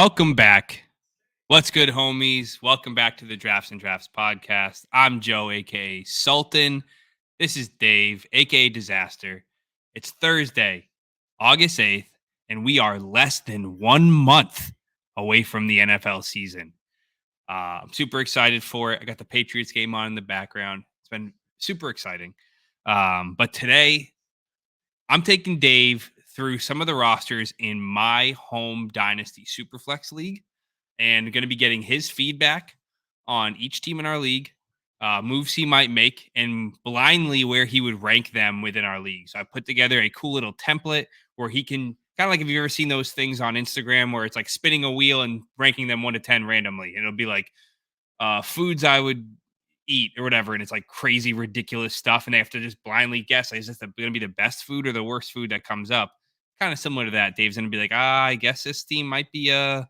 Welcome back. What's good, homies? Welcome back to the Drafts and Draughts podcast. I'm Joe, aka Sultan. This is Dave, aka Disaster. It's Thursday, August 8th, and we are less than 1 month away from the NFL season. I'm super excited for it. I got the Patriots game on in the background. It's been super exciting. But today, I'm taking Dave through some of the rosters in my home Dynasty Superflex league and going to be getting his feedback on each team in our league, moves he might make, and blindly where he would rank them within our league. So I put together a cool little template where he can kind of like, if you've ever seen those things on Instagram where it's like spinning a wheel and ranking them 1 to 10 randomly, and it'll be like foods I would eat or whatever, and it's like crazy ridiculous stuff, and they have to just blindly guess, is this going to be the best food or the worst food that comes up? Kind of similar to that. Dave's going to be like, I guess this team might be a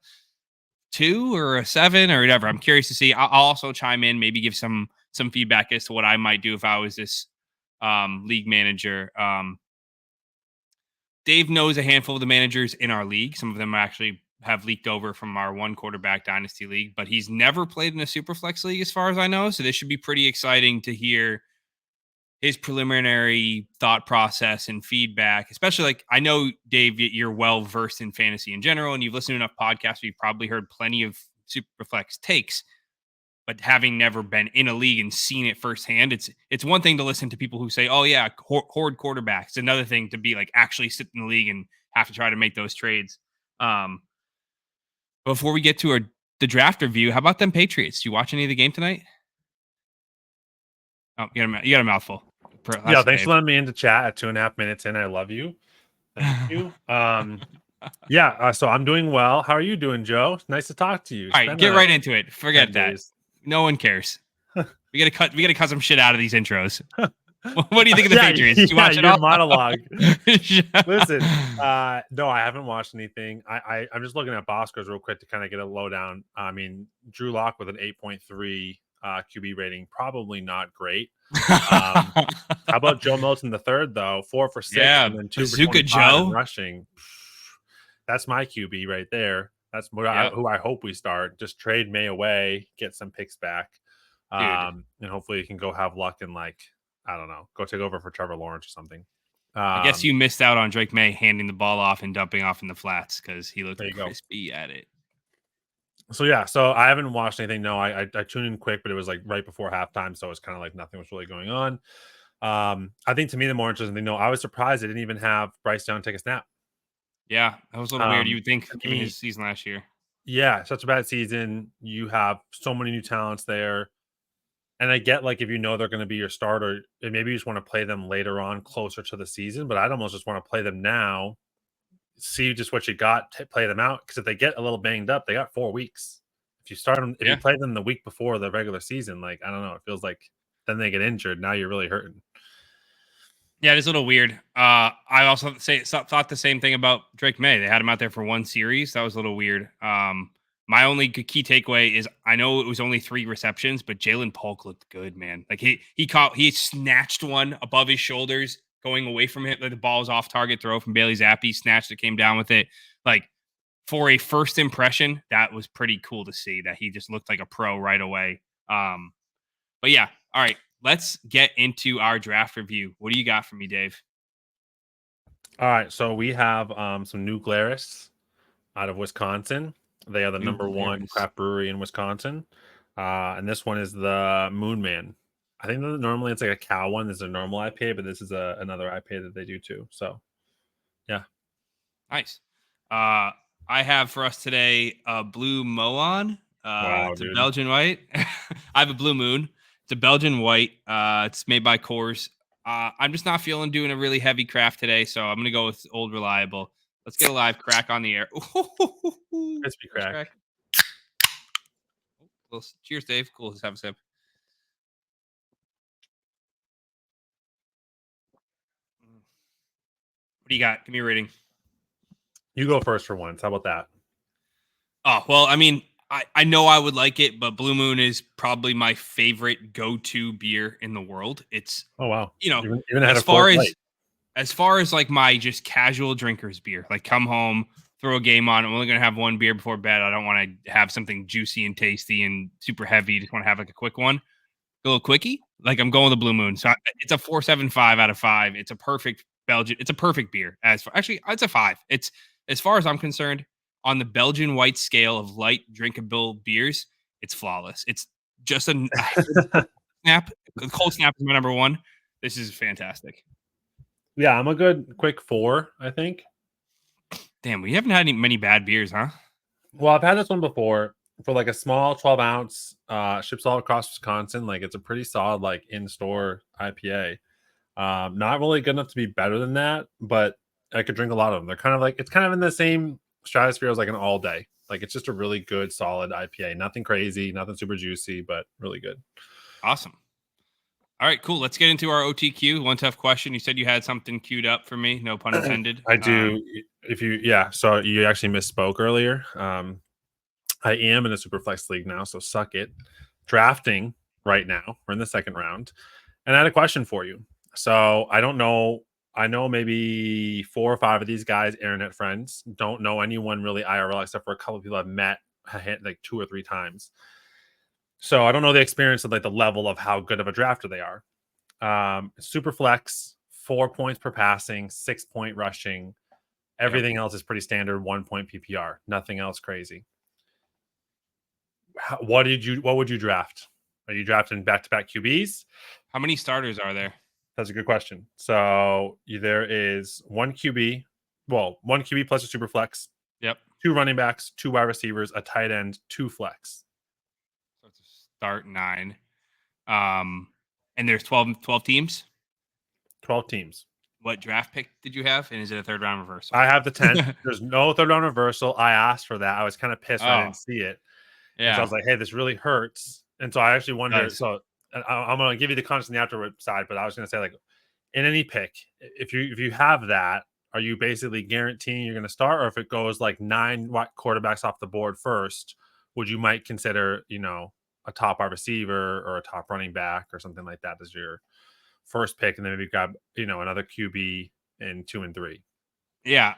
2 or a 7 or whatever. I'm curious to see. I'll also chime in, maybe give some feedback as to what I might do if I was this league manager. Dave knows a handful of the managers in our league. Some of them actually have leaked over from our 1 quarterback dynasty league, but he's never played in a Superflex league as far as I know. So this should be pretty exciting to hear his preliminary thought process and feedback, especially like I know, Dave, you're well versed in fantasy in general, and you've listened to enough podcasts. You've probably heard plenty of Superflex takes, but having never been in a league and seen it firsthand, it's one thing to listen to people who say, oh yeah, horde quarterbacks. It's another thing to be like actually sit in the league and have to try to make those trades. Before we get to the draft review, how about them Patriots? Do you watch any of the game tonight? Oh, you got a mouthful. Yeah, thanks for letting me into chat at 2.5 minutes in. I love you. Thank you. So I'm doing well. How are you doing, Joe? Nice to talk to you. All right, get right into it. Forget that. Days. No one cares. We gotta cut some shit out of these intros. What do you think of the Patriots? Did you watch it all? Monologue. Listen, no, I haven't watched anything. I'm just looking at Boskers real quick to kind of get a lowdown. I mean, Drew Lock with an 8.3 QB rating, probably not great. How about Joe Milton the third though? 4 for 6, and then 2 for 25 Joe rushing. That's my QB right there. That's who I hope we start. Just trade May away, get some picks back, and hopefully you can go have luck and I don't know, go take over for Trevor Lawrence or something. I guess you missed out on Drake May handing the ball off and dumping off in the flats because he looked crispy at it. So I haven't watched anything. No, I tuned in quick, but it was like right before halftime, so it was kind of like nothing was really going on. I think to me the more interesting thing, I was surprised they didn't even have Bryce Young take a snap. Yeah, that was a little weird. You would think, given his season last year. Yeah, such a bad season. You have so many new talents there. And I get if you know they're going to be your starter, and maybe you just want to play them later on closer to the season, but I'd almost just want to play them now, see just what you got, play them out. Because if they get a little banged up, they got 4 weeks. If you start them, if you play them the week before the regular season, I don't know, it feels like then they get injured. Now you're really hurting. Yeah, it is a little weird. I also thought the same thing about Drake May. They had him out there for 1 series. That was a little weird. My only key takeaway is I know it was only 3 receptions, but Jalen Polk looked good, man. Like he snatched one above his shoulders, going away from him. Like the ball was off target throw from Bailey Zappi, snatched it, came down with it. Like for a first impression, that was pretty cool to see that he just looked like a pro right away. But yeah, all right. Let's get into our draft review. What do you got for me, Dave? All right, so we have some New Glarus out of Wisconsin. They are the number 1 craft brewery in Wisconsin. And this one is the Moon Man. I think that normally it's like a cow one. This is a normal IPA, but this is another IPA that they do too. So, yeah. Nice. I have for us today a Blue Moon. It's a Belgian white. I have a Blue Moon. It's a Belgian white. It's made by Coors. I'm just not feeling doing a really heavy craft today, so I'm going to go with Old Reliable. Let's get a live crack on the air. Crispy crack. Well, cheers, Dave. Cool. Let's have a sip. What do you got? Give me a rating. You go first for once. How about that? Oh, well, I mean, I know I would like it, but Blue Moon is probably my favorite go-to beer in the world. It's wow. Even as far as like my just casual drinkers beer, like come home, throw a game on. I'm only going to have one beer before bed. I don't want to have something juicy and tasty and super heavy. Just want to have like a quick one, a little quickie. Like I'm going with the Blue Moon. So it's a 4.75 out of 5. It's a perfect Belgian. It's a perfect beer. Actually, it's a 5. It's, as far as I'm concerned, on the Belgian white scale of light drinkable beers, it's flawless. It's just a snap. The cold snap is my number one. This is fantastic. Yeah, I'm a good quick 4, I think. Damn, we haven't had many bad beers, huh? Well, I've had this one before for like a small 12 ounce, ships all across Wisconsin. Like it's a pretty solid, like in-store IPA. Not really good enough to be better than that, but I could drink a lot of them. They're kind of like, it's kind of in the same stratosphere as like an all day. Like it's just a really good, solid IPA. Nothing crazy, nothing super juicy, but really good. Awesome. All right, cool. Let's get into our OTQ. One tough question. You said you had something queued up for me. No pun intended. I do. So you actually misspoke earlier. I am in a Superflex league now, so suck it. Drafting right now. We're in the second round. And I had a question for you. So I don't know. I know maybe 4 or 5 of these guys, internet friends, don't know anyone really IRL except for a couple of people I've met like 2 or 3 times. So I don't know the experience of like the level of how good of a drafter they are. Superflex, 4 points per passing, 6-point rushing. Everything else is pretty standard, 1 point PPR. Nothing else crazy. What would you draft? Are you drafting back-to-back QBs? How many starters are there? That's a good question. So there is 1 QB, 1 QB plus a super flex. Yep. 2 running backs, 2 wide receivers, a tight end, 2 flex. So it's a start 9. And there's 12 teams? 12 teams. What draft pick did you have? And is it a third round reversal? I have the 10th. There's no third round reversal. I asked for that. I was kind of pissed when I didn't see it. Yeah. And so I was like, hey, this really hurts. And so I actually wondered. So I'm going to give you the context on the afterward side, but I was going to say, like, in any pick, if you have that, are you basically guaranteeing you're going to start? Or if it goes like 9 quarterbacks off the board first, would you might consider, a top wide receiver or a top running back or something like that as your first pick, and then maybe grab, another QB in 2 and 3? Yeah,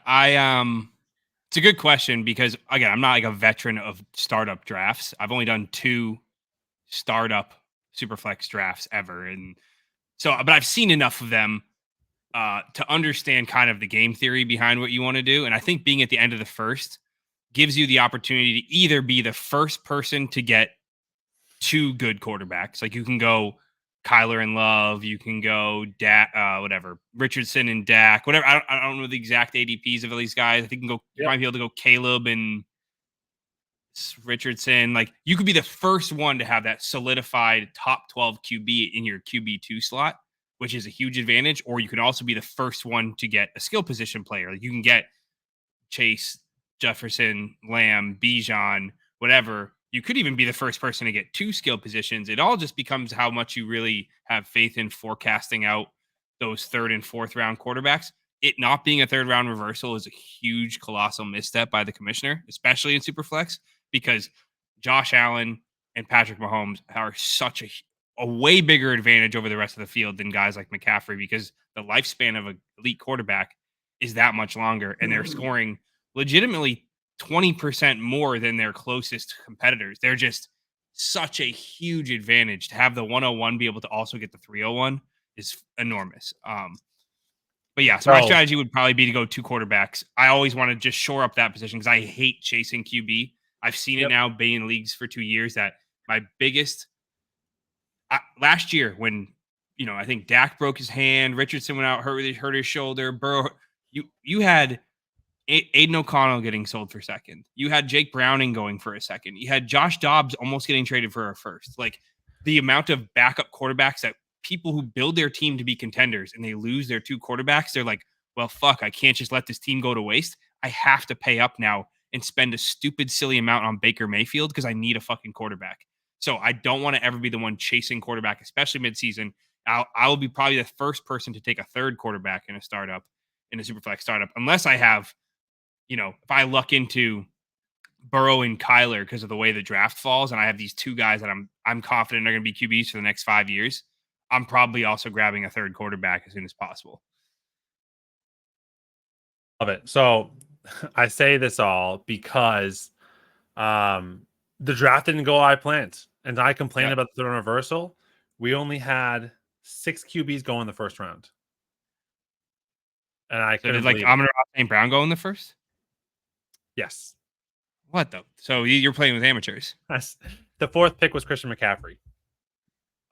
it's a good question because, again, I'm not like a veteran of startup drafts. I've only done 2 startup Superflex drafts ever, and so, but I've seen enough of them to understand kind of the game theory behind what you want to do. And I think being at the end of the first gives you the opportunity to either be the first person to get 2 good quarterbacks. Like you can go Kyler and Love, you can go Richardson and Dak, whatever. I don't know the exact ADPs of these guys. I think you might be able to go Caleb and Richardson. Like you could be the first one to have that solidified top 12 QB in your QB2 slot, which is a huge advantage. Or you can also be the first one to get a skill position player. Like you can get Chase, Jefferson, Lamb, Bijan, whatever. You could even be the first person to get 2 skill positions. It all just becomes how much you really have faith in forecasting out those 3rd and 4th round quarterbacks. It not being a 3rd round reversal is a huge, colossal misstep by the commissioner, especially in Superflex, because Josh Allen and Patrick Mahomes are such a way bigger advantage over the rest of the field than guys like McCaffrey, because the lifespan of an elite quarterback is that much longer, and they're scoring legitimately 20% more than their closest competitors. They're just such a huge advantage. To have the 101 be able to also get the 301 is enormous. But yeah, so my strategy would probably be to go 2 quarterbacks. I always want to just shore up that position because I hate chasing QB. I've seen it now being in leagues for 2 years that my biggest last year when, I think Dak broke his hand, Richardson went out, hurt his shoulder, Burrow, you had Aiden O'Connell getting sold for 2nd. You had Jake Browning going for a 2nd. You had Josh Dobbs almost getting traded for a 1st. Like the amount of backup quarterbacks that people who build their team to be contenders and they lose their 2 quarterbacks, they're like, well, fuck, I can't just let this team go to waste. I have to pay up now and spend a stupid, silly amount on Baker Mayfield because I need a fucking quarterback. So I don't want to ever be the one chasing quarterback, especially midseason. I will be probably the first person to take a 3rd quarterback in a Superflex startup, unless I have, if I luck into Burrow and Kyler because of the way the draft falls, and I have these 2 guys that I'm confident are going to be QBs for the next 5 years, I'm probably also grabbing a 3rd quarterback as soon as possible. Love it. So I say this all because the draft didn't go I planned, and I complained about the reversal. We only had 6 QBs go in the first round, and I So did couldn't like believe it. Amon-Ra St. Brown go in the first? Yes, What though? So you're playing with amateurs? the 4th pick was Christian McCaffrey.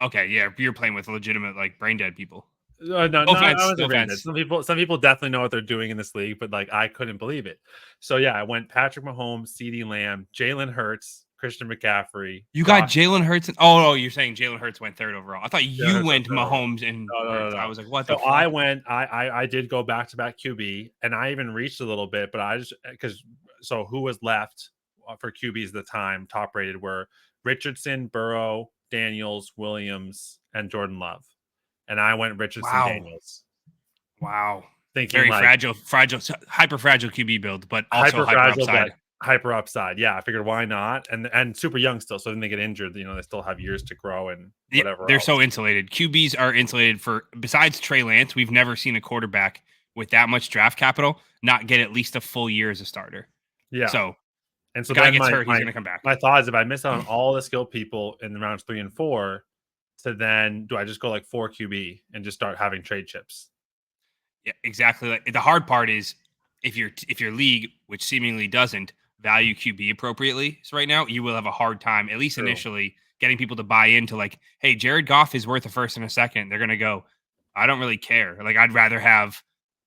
Okay, yeah, you're playing with legitimate like brain dead people. No, No I offense, wasn't no brain dead. offense. Some people definitely know what they're doing in this league, but like I couldn't believe it. So yeah, I went Patrick Mahomes, CeeDee Lamb, Jalen Hurts, Christian McCaffrey, You got Josh. Jalen Hurts. Oh, you're saying Jalen Hurts went third overall. I thought Jalen you Hurts went third overall. Mahomes and Hurts. I No. was like, what So the fuck? I went. I did go back to back QB, and I even reached a little bit, but I just because so who was left for QBs at the time top rated were Richardson, Burrow, Daniels, Williams, and Jordan Love, and I went Richardson, Wow. Daniels. Wow. Thinking Very like fragile, hyper fragile QB build, but also hyper upside. Hyper upside. Yeah, I figured why not, and super young still, so then they get injured. You know, they still have years to grow and whatever. They're else. so insulated. QBs are insulated for. Besides Trey Lance, we've never seen a quarterback with that much draft capital not get at least a full year as a starter. Yeah. So, and so the guy then gets hurt, he's going to come back. My thought is if I miss out on all the skilled people in the rounds 3 and 4, so then do I just go like 4 QB and just start having trade chips? Yeah, exactly. Like, the hard part is if your league, which seemingly doesn't value QB appropriately, so right now you will have a hard time, at least initially, getting people to buy into like, hey, Jared Goff is worth a first and a second. They're gonna go, I don't really care. Like I'd rather have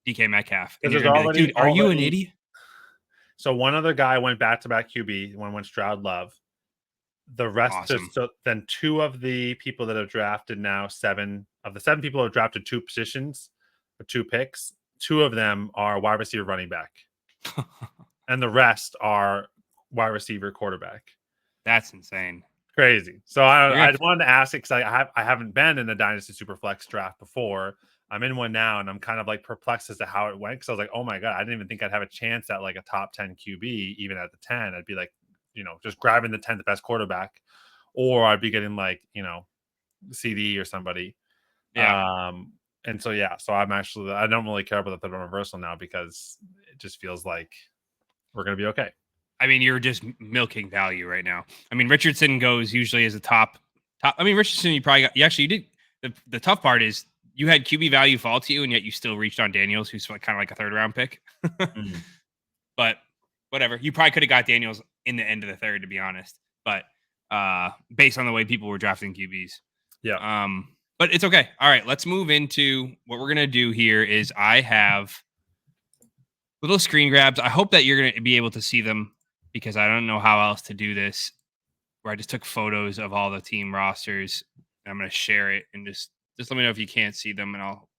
DK Metcalf. And you're gonna be like, dude, are you an idiot? So one other guy went back to back QB. One went Stroud Love. The rest, awesome. So then 2 of the people that have drafted now, 7 of the 7 people who have drafted 2 positions, 2 picks. 2 of them are wide receiver, running back, and the rest are wide receiver, quarterback. That's insane. Crazy. So I wanted to ask it because I haven't been in a Dynasty Superflex draft before. I'm in one now, and I'm kind of like perplexed as to how it went because I was like, oh my god, I didn't even think I'd have a chance at like a top 10 QB, even at the 10. I'd be like, just grabbing the 10th best quarterback, or I'd be getting like, CD or somebody. Yeah. And so yeah, so I don't really care about the reversal now because it just feels like we're gonna be okay. I mean, you're just milking value right now. I mean, Richardson goes usually as a top. I mean, Richardson, you actually did. The tough part is you had QB value fall to you, and yet you still reached on Daniels, who's kind of like a 3rd round pick. But whatever. You probably could have got Daniels in the end of the 3rd, to be honest. But based on the way people were drafting QBs. Yeah. But it's okay. All right, let's move into what we're gonna do here. Is I have little screen grabs. I hope that you're gonna be able to see them because I don't know how else to do this. Where I just took photos of all the team rosters. And I'm gonna share it and just let me know if you can't see them, and I'll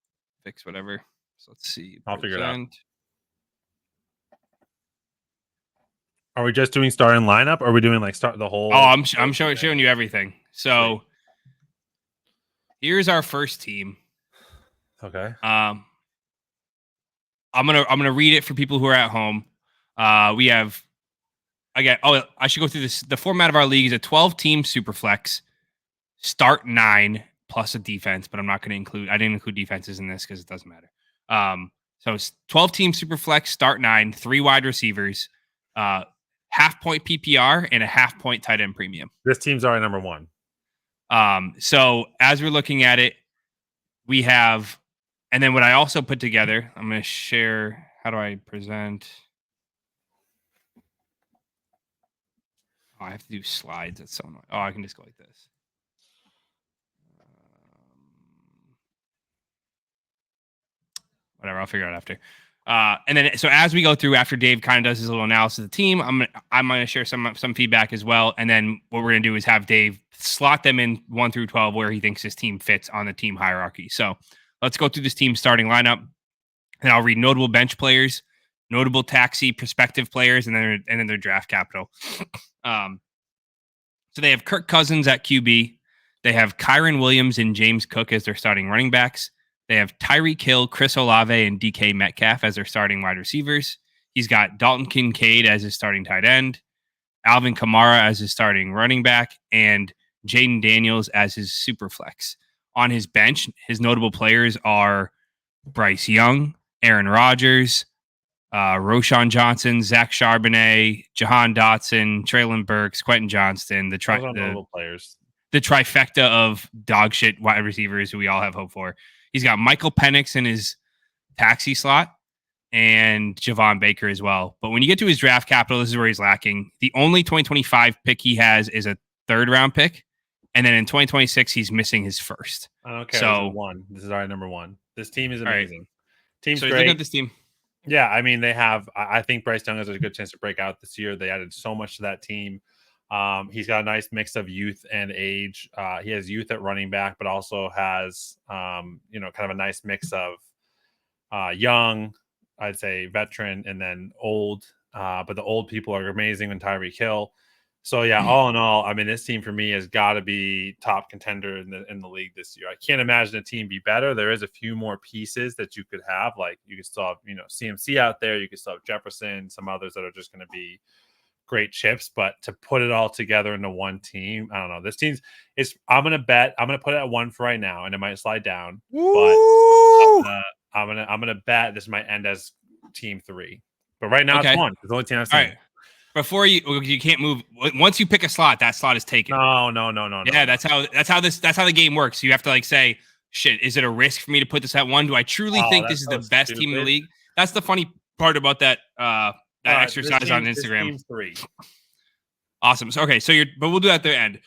fix whatever. So let's see. I'll figure it out. Are we just doing starting lineup? Or are we doing like start the whole? Oh, I'm showing you everything. So here's our first team. Okay. I'm gonna read it for people who are at home. We have I should go through this. The format of our league is a 12-team Superflex. Start 9 plus a defense, but I'm not going to include. I didn't include defenses in this because it doesn't matter. So it's 12-team Superflex. Start 9, 3 wide receivers, half-point PPR, and a half-point tight end premium. This team's already number 1. So as we're looking at it, we have, and then what I also put together. I'm going to share. How do I present? Oh, I have to do slides. That's so annoying. Oh, I can just go like this. Whatever, I'll figure it out after. And then, so as we go through, after Dave kind of does his little analysis of the team, I'm gonna share some feedback as well. And then what we're gonna do is have Dave slot them in 1 through 12 where he thinks his team fits on the team hierarchy. So let's go through this team starting lineup, and I'll read notable bench players, notable taxi prospective players, and then their draft capital. So they have Kirk Cousins at QB. They have Kyron Williams and James Cook as their starting running backs. They have Tyreek Hill, Chris Olave, and DK Metcalf as their starting wide receivers. He's got Dalton Kincaid as his starting tight end, Alvin Kamara as his starting running back, and Jaden Daniels as his super flex. On his bench, his notable players are Bryce Young, Aaron Rodgers, Roshan Johnson, Zach Charbonnet, Jahan Dotson, Traylon Burks, Quentin Johnston, Those are notable players. The trifecta of dog shit wide receivers who we all have hope for. He's got Michael Penix in his taxi slot and Javon Baker as well. But when you get to his draft capital, this is where he's lacking. The only 2025 pick he has is a 3rd round pick. And then in 2026, he's missing his first. I don't care. So, this is our number 1. This team is amazing. Right. Team's so great. Looking at this team. Yeah, I mean, they have. I think Bryce Young has a good chance to break out this year. They added so much to that team. He's got a nice mix of youth and age. He has youth at running back, but also has, kind of a nice mix of young, I'd say veteran, and then old. But the old people are amazing when Tyreek Hill. So yeah, all in all, I mean, this team for me has got to be top contender in the league this year. I can't imagine a team be better. There is a few more pieces that you could have, like you could still have, CMC out there. You could still have Jefferson, some others that are just going to be great chips. But to put it all together into one team, I don't know. This team's I'm gonna put it at 1 for right now, and it might slide down. Woo! But I'm gonna bet this might end as team 3. But right now it's 1. It's the only team I've seen. All right. Before you can't move. Once you pick a slot, that slot is taken. No. Yeah, that's how the game works. You have to say, shit, is it a risk for me to put this at 1? Do I truly think this is the best team in the league? That's the funny part about that exercise on Instagram. Team 3. Awesome. So but we'll do that at the end.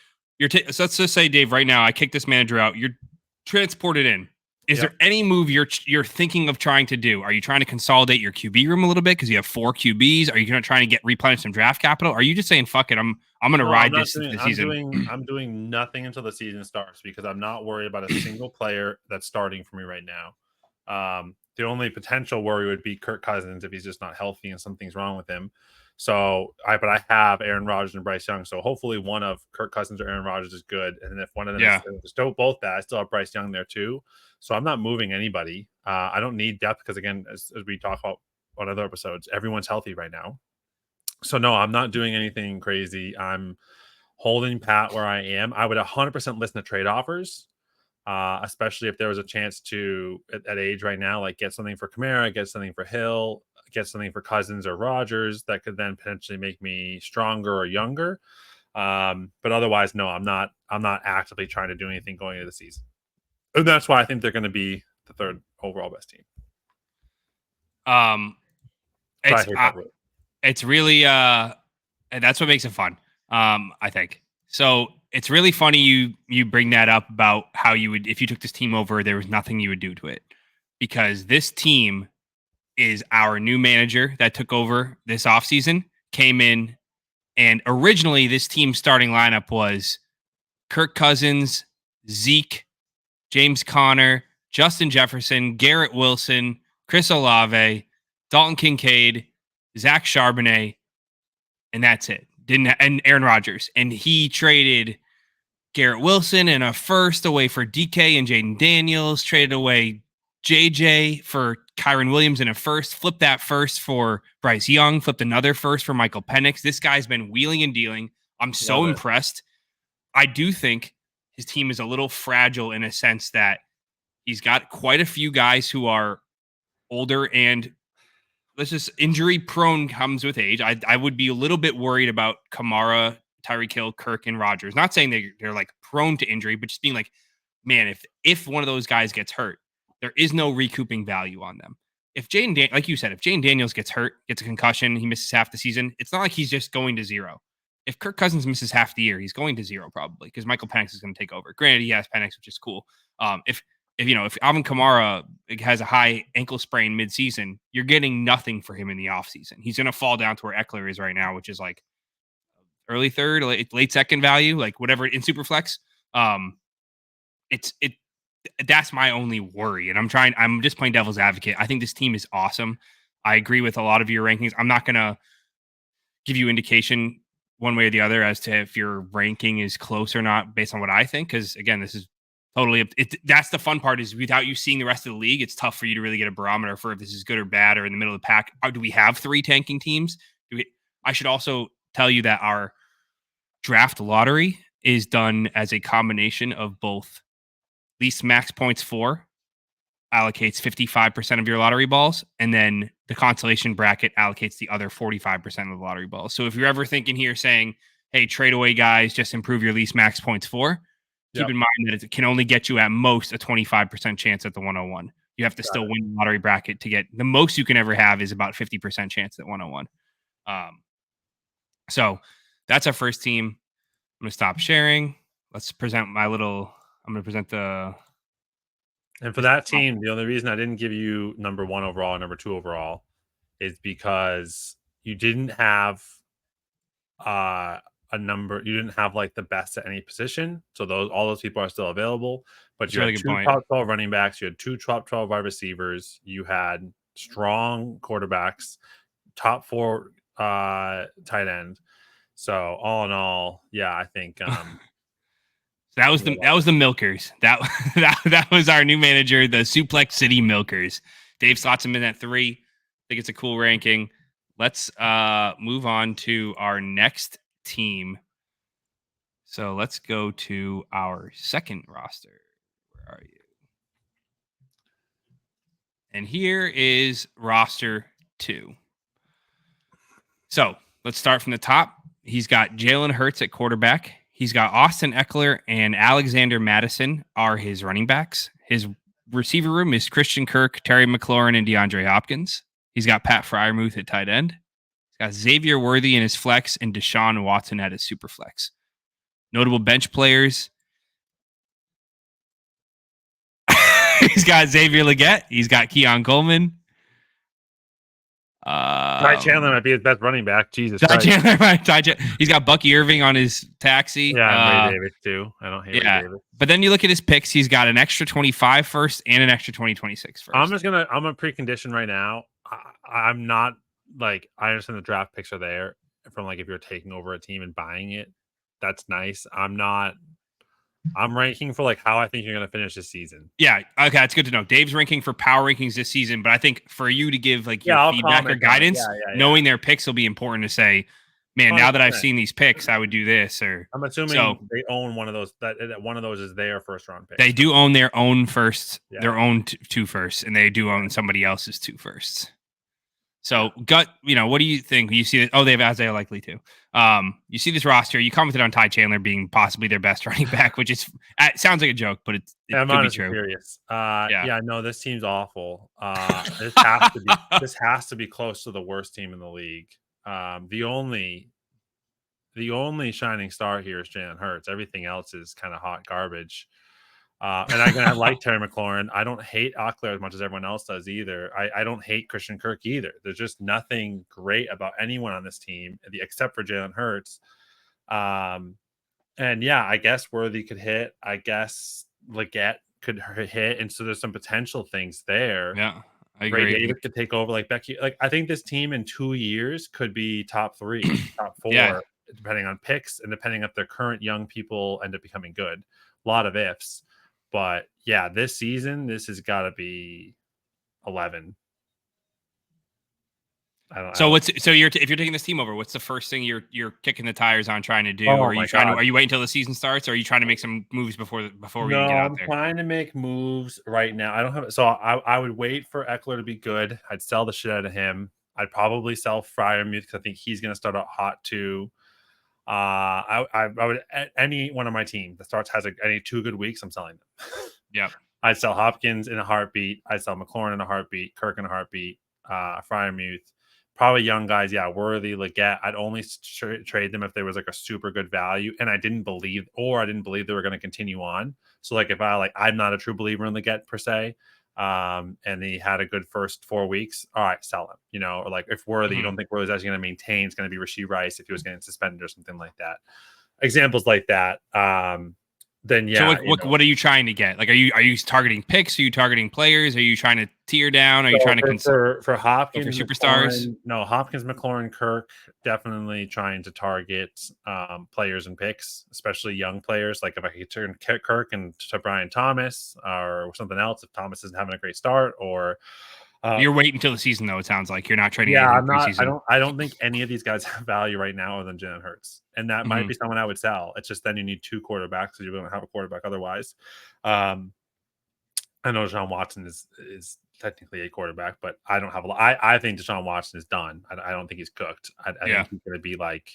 So let's just say, Dave, right now I kick this manager out. You're transported in. Is there any move you're thinking of trying to do? Are you trying to consolidate your QB room a little bit because you have 4 QBs? Are you going to try to replenish some draft capital? Are you just saying, fuck it, I'm going to ride this season? I'm doing nothing until the season starts because I'm not worried about a single player that's starting for me right now. The only potential worry would be Kirk Cousins if he's just not healthy and something's wrong with him. So I have Aaron Rodgers and Bryce Young. So hopefully one of Kirk Cousins or Aaron Rodgers is good. And if one of them is both that, I still have Bryce Young there too. So I'm not moving anybody. I don't need depth because, again, as we talk about on other episodes, everyone's healthy right now. So no, I'm not doing anything crazy. I'm holding pat where I am. I would 100% listen to trade offers, especially if there was a chance to, at age right now, like get something for Kamara, get something for Hill, get something for Cousins or Rodgers that could then potentially make me stronger or younger. But otherwise, no, I'm not actively trying to do anything going into the season. And that's why I think they're going to be the 3rd overall best team. It's really and that's what makes it fun. I think. So it's really funny you bring that up about how you would, if you took this team over, there was nothing you would do to it, because this team is our new manager that took over this offseason, came in, and originally this team's starting lineup was Kirk Cousins, Zeke, James Conner, Justin Jefferson, Garrett Wilson, Chris Olave, Dalton Kincaid, Zach Charbonnet, and that's it. And Aaron Rodgers. And he traded Garrett Wilson and a first away for DK and Jaden Daniels, traded away JJ for Kyron Williams and a first, flipped that first for Bryce Young, flipped another first for Michael Penix. This guy's been wheeling and dealing. I'm so impressed. I do think his team is a little fragile in a sense that he's got quite a few guys who are older and injury prone comes with age. I would be a little bit worried about Kamara, Tyreek Hill, Kirk, and Rodgers. Not saying they're like prone to injury, but just being like, man, if one of those guys gets hurt, there is no recouping value on them. If like you said, if Jaden Daniels gets hurt, gets a concussion, he misses half the season, it's not like he's just going to 0. If Kirk Cousins misses half the year, he's going to 0 probably because Michael Penix is going to take over. Granted, he has Penix, which is cool. If Alvin Kamara has a high ankle sprain midseason, you're getting nothing for him in the offseason. He's going to fall down to where Eckler is right now, which is like early 3rd, late 2nd value, like whatever in Superflex. That's my only worry. And I'm just playing devil's advocate. I think this team is awesome. I agree with a lot of your rankings. I'm not going to give you indication one way or the other as to if your ranking is close or not based on what I think. Because again, this is totally, that's the fun part, is without you seeing the rest of the league, it's tough for you to really get a barometer for if this is good or bad or in the middle of the pack. Do we have 3 tanking teams? I should also tell you that our draft lottery is done as a combination of both least max points for. allocates 55% of your lottery balls, and then the consolation bracket allocates the other 45% of the lottery balls. So if you're ever thinking here saying, hey, trade away guys, just improve your least max points for, keep in mind that it can only get you at most a 25% chance at the 101. You have to still win the lottery bracket to get the most you can ever have is about 50% chance at 101. So that's our first team. I'm going to stop sharing. Let's present I'm going to present the. And for that team, the only reason I didn't give you number 1 overall and number 2 overall is because you didn't have you didn't have like the best at any position. So all those people are still available. But you had 2 top 12 running backs, you had 2 top 12 wide receivers, you had strong quarterbacks, top 4 tight end. So all in all, yeah, I think that was the Milkers. That was our new manager, the Suplex City Milkers. Dave slots him in at 3. I think it's a cool ranking. Let's move on to our next team. So let's go to our second roster. Where are you? And here is roster 2. So let's start from the top. He's got Jalen Hurts at quarterback. He's got Austin Eckler and Alexander Madison are his running backs. His receiver room is Christian Kirk, Terry McLaurin, and DeAndre Hopkins. He's got Pat Freiermuth at tight end. He's got Xavier Worthy in his flex and Deshaun Watson at his super flex. Notable bench players. He's got Xavier Legette. He's got Keon Coleman. Ty Chandler might be his best running back. Jesus Ty Christ. Chandler, he's got Bucky Irving on his taxi. Yeah, and Ray Davis too. I don't hate Ray Davis. But then you look at his picks. He's got an extra 25 first and an extra 2026 first. I'm a precondition right now. I'm not like, I understand the draft picks are there from like if you're taking over a team and buying it. That's nice. I'm ranking for like how I think you're going to finish this season. Yeah. Okay. That's good to know. Dave's ranking for power rankings this season, but I think for you to give like your feedback or guidance, knowing their picks will be important to say, man, 100%. Now that I've seen these picks, I would do this. Or I'm assuming they own one of those, that one of those is their first round pick. They do own their own first, their own 2 firsts, and they do own somebody else's 2 firsts. So what do you think? You see that? Oh, they have Isaiah Likely too. You see this roster. You commented on Ty Chandler being possibly their best running back, which is it sounds like a joke, but it could be true. Serious. No, this team's awful. This has to be close to the worst team in the league. The only shining star here is Jalen Hurts. Everything else is kind of hot garbage. And I like Terry McLaurin. I don't hate Eckler as much as everyone else does either. I don't hate Christian Kirk either. There's just nothing great about anyone on this team except for Jalen Hurts. And yeah, I guess Worthy could hit. I guess Legette could hit. And so there's some potential things there. Yeah, I agree. Ray Davis could take over like Becky. Like I think this team in 2 years could be top 3, top 4, depending on picks and depending if their current young people end up becoming good. A lot of ifs. But yeah, this season, this has got to be 11. If you're taking this team over, what's the first thing you're kicking the tires on trying to do? Are you waiting until the season starts? Or are you trying to make some moves before we get out there? I'm trying to make moves right now. I don't have it. So I would wait for Eckler to be good. I'd sell the shit out of him. I'd probably sell Freiermuth because I think he's going to start out hot too. I would any one of my team that has any 2 good weeks, I'm selling them. Yeah, I'd sell Hopkins in a heartbeat. I'd sell McLaurin in a heartbeat. Kirk in a heartbeat. Freiermuth, probably young guys. Yeah, Worthy, Legette. I'd only trade them if there was like a super good value, and I didn't believe they were going to continue on. So like if I'm not a true believer in Legette per se. And he had a good first 4 weeks. All right, sell him. Or like if Worthy, you don't think Worthy's actually going to maintain, it's going to be Rashee Rice if he was getting suspended or something like that. Examples like that. Then yeah. So what are you trying to get? Like, are you targeting picks? Are you targeting players? Are you trying to tier down? Are you trying to for Hopkins for superstars? No, Hopkins, McLaurin, Kirk, definitely trying to target players and picks, especially young players. Like if I could turn Kirk into Brian Thomas or something else, if Thomas isn't having a great start, or you're waiting until the season though. It sounds like you're not trading. Yeah, I'm not. I don't think any of these guys have value right now other than Jalen Hurts, and that might be someone I would sell. It's just then you need 2 quarterbacks because you don't have a quarterback otherwise. I know Deshaun Watson is technically a quarterback, but I don't have a lot. I think Deshaun Watson is done. I don't think he's cooked. I Yeah. think he's going to be like,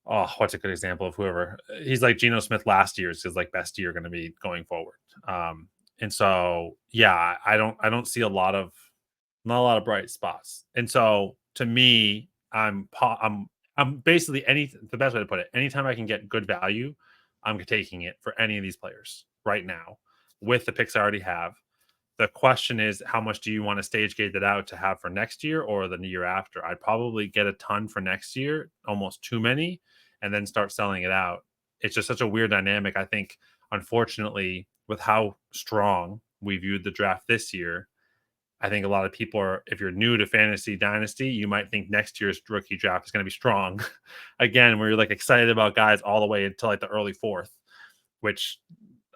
oh, what's a good example of whoever? He's like Geno Smith last year is his like best year going to be going forward. And so yeah, I don't see not a lot of bright spots. And so to me, I'm basically the best way to put it. Anytime I can get good value, I'm taking it for any of these players right now with the picks I already have. The question is, how much do you want to stage gate it out to have for next year or the year after? I'd probably get a ton for next year, almost too many, and then start selling it out. It's just such a weird dynamic. I think, unfortunately, with how strong we viewed the draft this year, I think a lot of people are, if you're new to fantasy dynasty, you might think next year's rookie draft is going to be strong. Again, where you're like excited about guys all the way until like the early fourth, which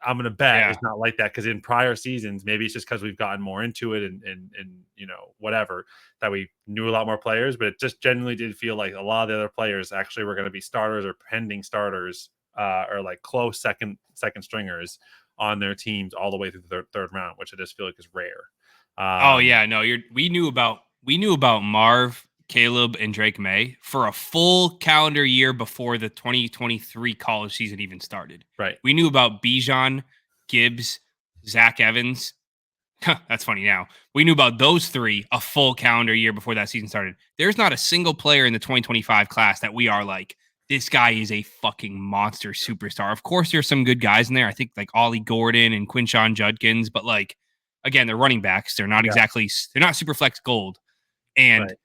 I'm going to bet Yeah. it's not like that because in prior seasons, maybe it's just because we've gotten more into it and whatever, that we knew a lot more players, but it just genuinely did feel like a lot of the other players actually were going to be starters or pending starters or like close second stringers on their teams all the way through the third round, which I just feel like is rare. Oh yeah, no, we knew about Marv, Caleb, and Drake May for a full calendar year before the 2023 college season even started. Right. We knew about Bijan, Gibbs, Zach Evans. That's funny now. We knew about those three a full calendar year before that season started. There's not a single player in the 2025 class that we are like, this guy is a fucking monster superstar. Of course, there's some good guys in there. I think like Ollie Gordon and Quinshon Judkins, but like, again, they're running backs. They're not Yeah. they're not Superflex gold. And Right.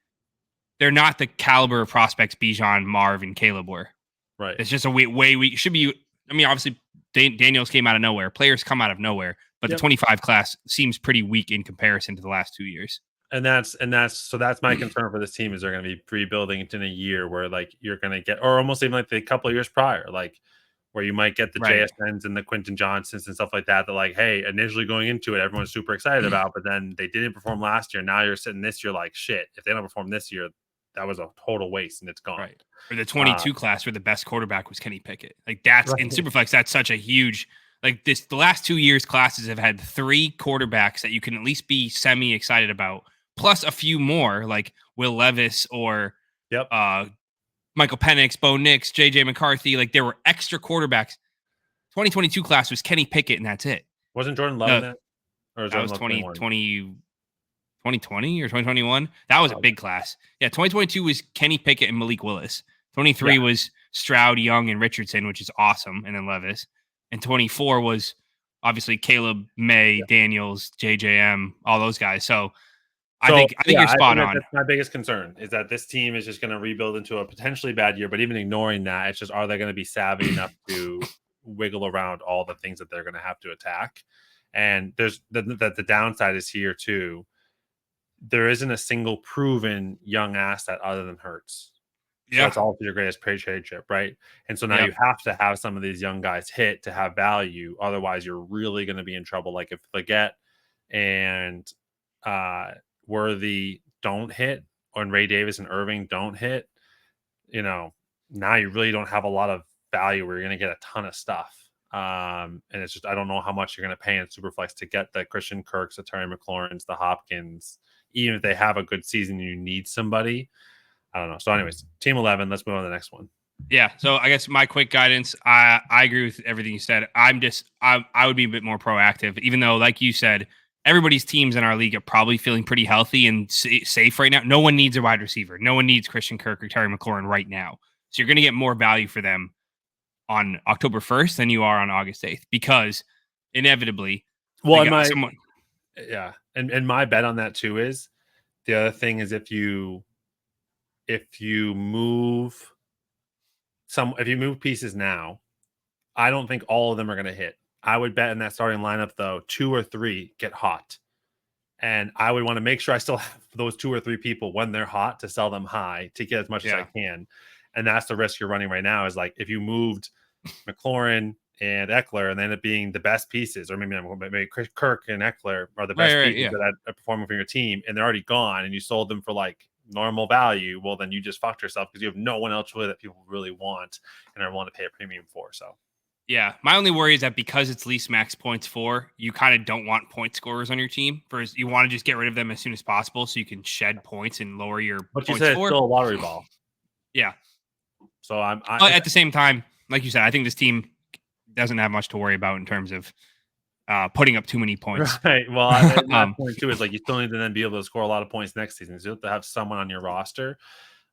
they're not the caliber of prospects Bijan, Marv, and Caleb were. Right. It's just a way we should be. I mean, obviously, Daniels came out of nowhere. Players come out of nowhere. But the 25 class seems pretty weak in comparison to the last 2 years. And that's my concern for this team is they're going to be rebuilding it in a year where like you're going to get, or almost even like the couple of years prior, like where you might get the Right. JSNs and the Quentin Johnsons and stuff like that. That like, hey, initially going into it, everyone's super excited about, but then they didn't perform last year. Now you're sitting this year like, shit, if they don't perform this year, that was a total waste and it's gone. Right. Or the 22 class where the best quarterback was Kenny Pickett. Like that's in Superflex, that's such a huge. Like this, the last 2 years, classes have had 3 quarterbacks that you can at least be semi excited about, plus a few more like Will Levis or Michael Penix, Bo Nix, JJ McCarthy. Like there were extra quarterbacks. 2022 class was Kenny Pickett, and that's it. Wasn't Jordan Love in that? Or was that was 2020 or 2021. That was a big class. Yeah, 2022 was Kenny Pickett and Malik Willis. 23 was Stroud, Young, and Richardson, which is awesome, and then Levis. And 24 was obviously Caleb, May, Daniels, JJM, all those guys. So I think you're spot on. That's my biggest concern is that this team is just going to rebuild into a potentially bad year. But even ignoring that, it's just, are they going to be savvy enough to wiggle around all the things that they're going to have to attack? And there's the downside is here too. There isn't a single proven young asset other than Hurts. So that's also your greatest trade chip, right? And so now you have to have some of these young guys hit to have value. Otherwise, you're really going to be in trouble. Like if Leggett and Worthy don't hit, or Ray Davis and Irving don't hit, now you really don't have a lot of value where you're going to get a ton of stuff. And it's just, I don't know how much you're going to pay in Superflex to get the Christian Kirks, the Terry McLaurins, the Hopkins, even if they have a good season, you need somebody. I don't know. So anyways, team 11, let's move on to the next one. Yeah. So I guess my quick guidance, I agree with everything you said. I would be a bit more proactive, even though, like you said, everybody's teams in our league are probably feeling pretty healthy and safe right now. No one needs a wide receiver. No one needs Christian Kirk or Terry McLaurin right now. So you're going to get more value for them on October 1st than you are on August 8th, because inevitably, and my bet on that too is the other thing is if you move pieces now, I don't think all of them are going to hit. I would bet in that starting lineup though, 2 or 3 get hot. And I would want to make sure I still have those 2 or 3 people when they're hot to sell them high to get as much as I can. And that's the risk you're running right now is like, if you moved McLaurin and Eckler and they end up being the best pieces, or maybe Kirk and Eckler are the best pieces that are performing for your team and they're already gone and you sold them for like normal value, well, then you just fucked yourself because you have no one else really that people really want and are willing to pay a premium for. So Yeah, my only worry is that because it's least max points for, you kind of don't want point scorers on your team. First, you want to just get rid of them as soon as possible so you can shed points and lower your But you points said it's for. still a lottery ball. Yeah. So But at the same time, like you said, I think this team doesn't have much to worry about in terms of putting up too many points. Right. Well, and that point too is like you still need to then be able to score a lot of points next season. So you have to have someone on your roster.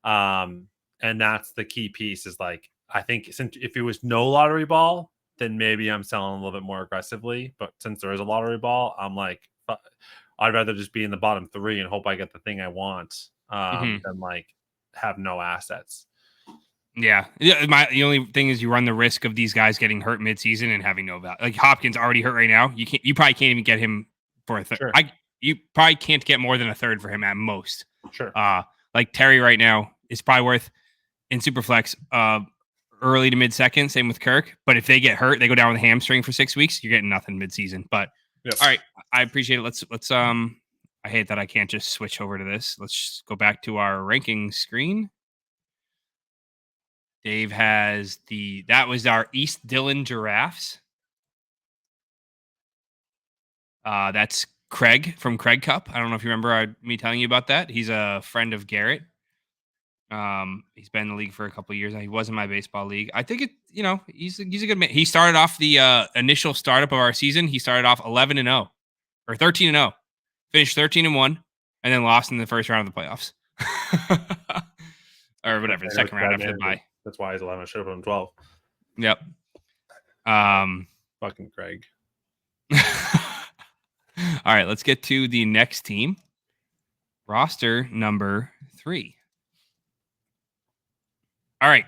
And that's the key piece is like, I think since if it was no lottery ball, then maybe I'm selling a little bit more aggressively. But since there is a lottery ball, I'm like, I'd rather just be in the bottom 3 and hope I get the thing I want than like have no assets. Yeah. The only thing is you run the risk of these guys getting hurt midseason and having no value. Like Hopkins already hurt right now. You probably can't even get him for a third. Sure. You probably can't get more than a third for him at most. Sure. Like Terry right now is probably worth in Superflex early to mid second. Same with Kirk. But if they get hurt, they go down with a hamstring for 6 weeks. You're getting nothing midseason. But all right, I appreciate it. Let's I hate that I can't just switch over to this. Let's just go back to our ranking screen. Dave has that was our East Dillon Giraffes. That's Craig from Craig Cup. I don't know if you remember me telling you about that. He's a friend of Garrett. He's been in the league for a couple of years now. He was in my baseball league. I think he's a good man. He started off the initial startup of our season. He started off 11-0 or 13-0, finished 13-1, and then lost in the first round of the playoffs. Or whatever, the second round after the bye. That's why he's 11. I should have put him 12. Yep. Fucking Craig. All right, let's get to the next team. Roster number 3. All right.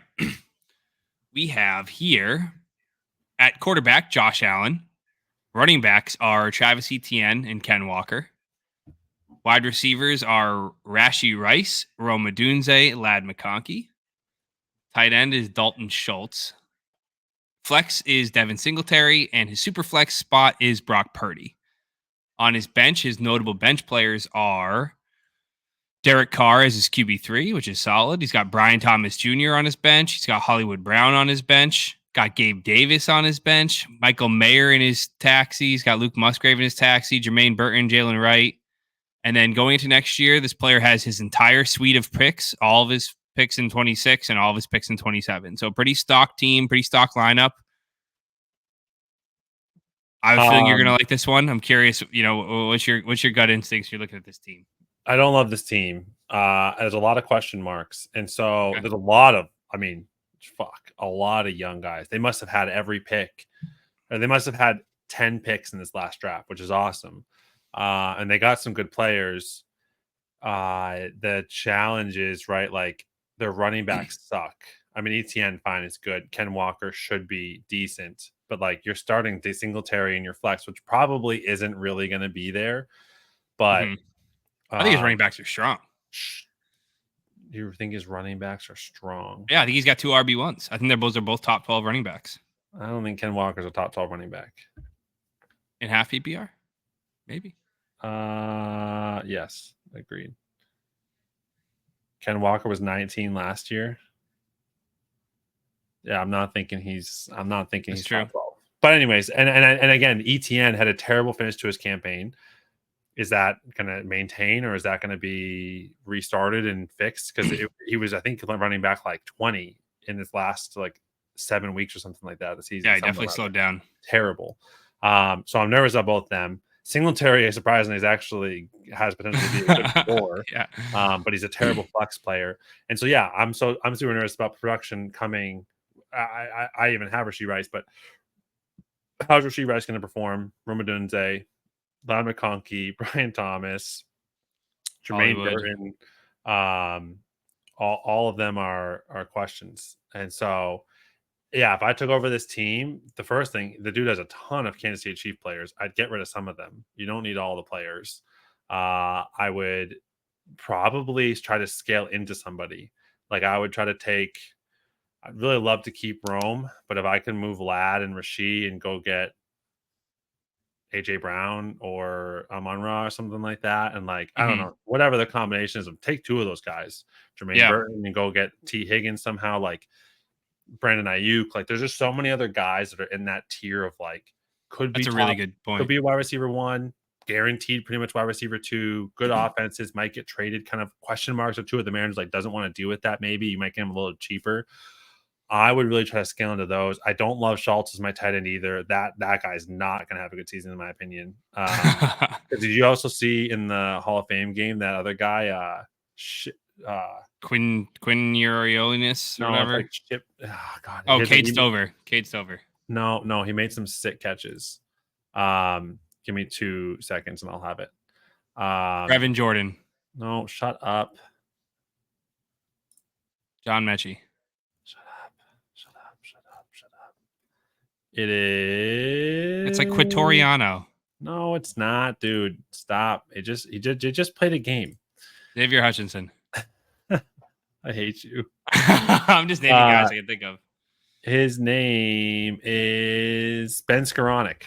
We have here at quarterback, Josh Allen. Running backs are Travis Etienne and Ken Walker. Wide receivers are Rashee Rice, Rome Odunze, Ladd McConkey. Tight end is Dalton Schultz. Flex is Devin Singletary, and his super flex spot is Brock Purdy. On his bench, his notable bench players are Derek Carr as his QB3, which is solid. He's got Brian Thomas Jr. on his bench. He's got Hollywood Brown on his bench. Got Gabe Davis on his bench. Michael Mayer in his taxi. He's got Luke Musgrave in his taxi. Jermaine Burton, Jalen Wright. And then going into next year, this player has his entire suite of picks, all of his picks in 26 and all of his picks in 27. So pretty stock team, pretty stock lineup. I have a feeling you're going to like this one. I'm curious, what's your gut instincts? You're looking at this team. I don't love this team. There's a lot of question marks. And so there's a lot of young guys. They must have had every pick. Or they must have had 10 picks in this last draft, which is awesome. And they got some good players. The challenge is, right, like their running backs suck. I mean, Etienne, fine, is good. Ken Walker should be decent. But like you're starting Singletary in your flex, which probably isn't really going to be there. But I think his running backs are strong. You think his running backs are strong? Yeah, I think he's got 2 RB1s. I think they're both top 12 running backs. I don't think Ken Walker's a top 12 running back. In half PPR? Maybe. Yes, agreed. Ken Walker was 19 last year. Yeah, I'm not thinking he's true. top 12. But anyways, and again, ETN had a terrible finish to his campaign. Is that going to maintain, or is that going to be restarted and fixed? Because he was, I think, running back like 20 in his last like 7 weeks or something like that. The season, yeah, he definitely slowed down. Terrible. So I'm nervous about both them. Singletary, surprisingly, has potential to be a good scorer. Yeah. But he's a terrible flex player, and so yeah, I'm super nervous about production coming. I even have Rashee Rice, but how's Rashee Rice going to perform? Rome Odunze, Ladd McConkey, Brian Thomas, Jermaine Burton, all of them are questions. And so, yeah, if I took over this team, the first thing, the dude has a ton of Kansas City Chiefs players. I'd get rid of some of them. You don't need all the players. I would probably try to scale into somebody. Like I would try to take. I'd really love to keep Rome, but if I can move Ladd and Rashee and go get AJ Brown or Amon-Ra or something like that, and like I don't know, whatever the combination is, take 2 of those guys, Jermaine Burton, and go get T Higgins somehow. Like Brandon Ayuk. Like, there's just so many other guys that are in that tier of like could be That's a top, really good point. could be wide receiver 1, guaranteed pretty much wide receiver 2. Good offenses might get traded. Kind of question marks or 2 of the managers like doesn't want to deal with that. Maybe you might get him a little cheaper. I would really try to scale into those. I don't love Schultz as my tight end either. That guy's not going to have a good season in my opinion. Did you also see in the Hall of Fame game that other guy, Quinn Uriolinis or no, whatever? like Chip. Oh, God. Oh, Cade Stover. No, he made some sick catches. Give me 2 seconds and I'll have it. Brevin Jordan. No, shut up. John Mechie. Shut up. It is. It's like Quatoriano. No, it's not, dude. Stop. He just played a game. Xavier Hutchinson. I hate you. I'm just naming guys I can think of. His name is Ben Skoranek.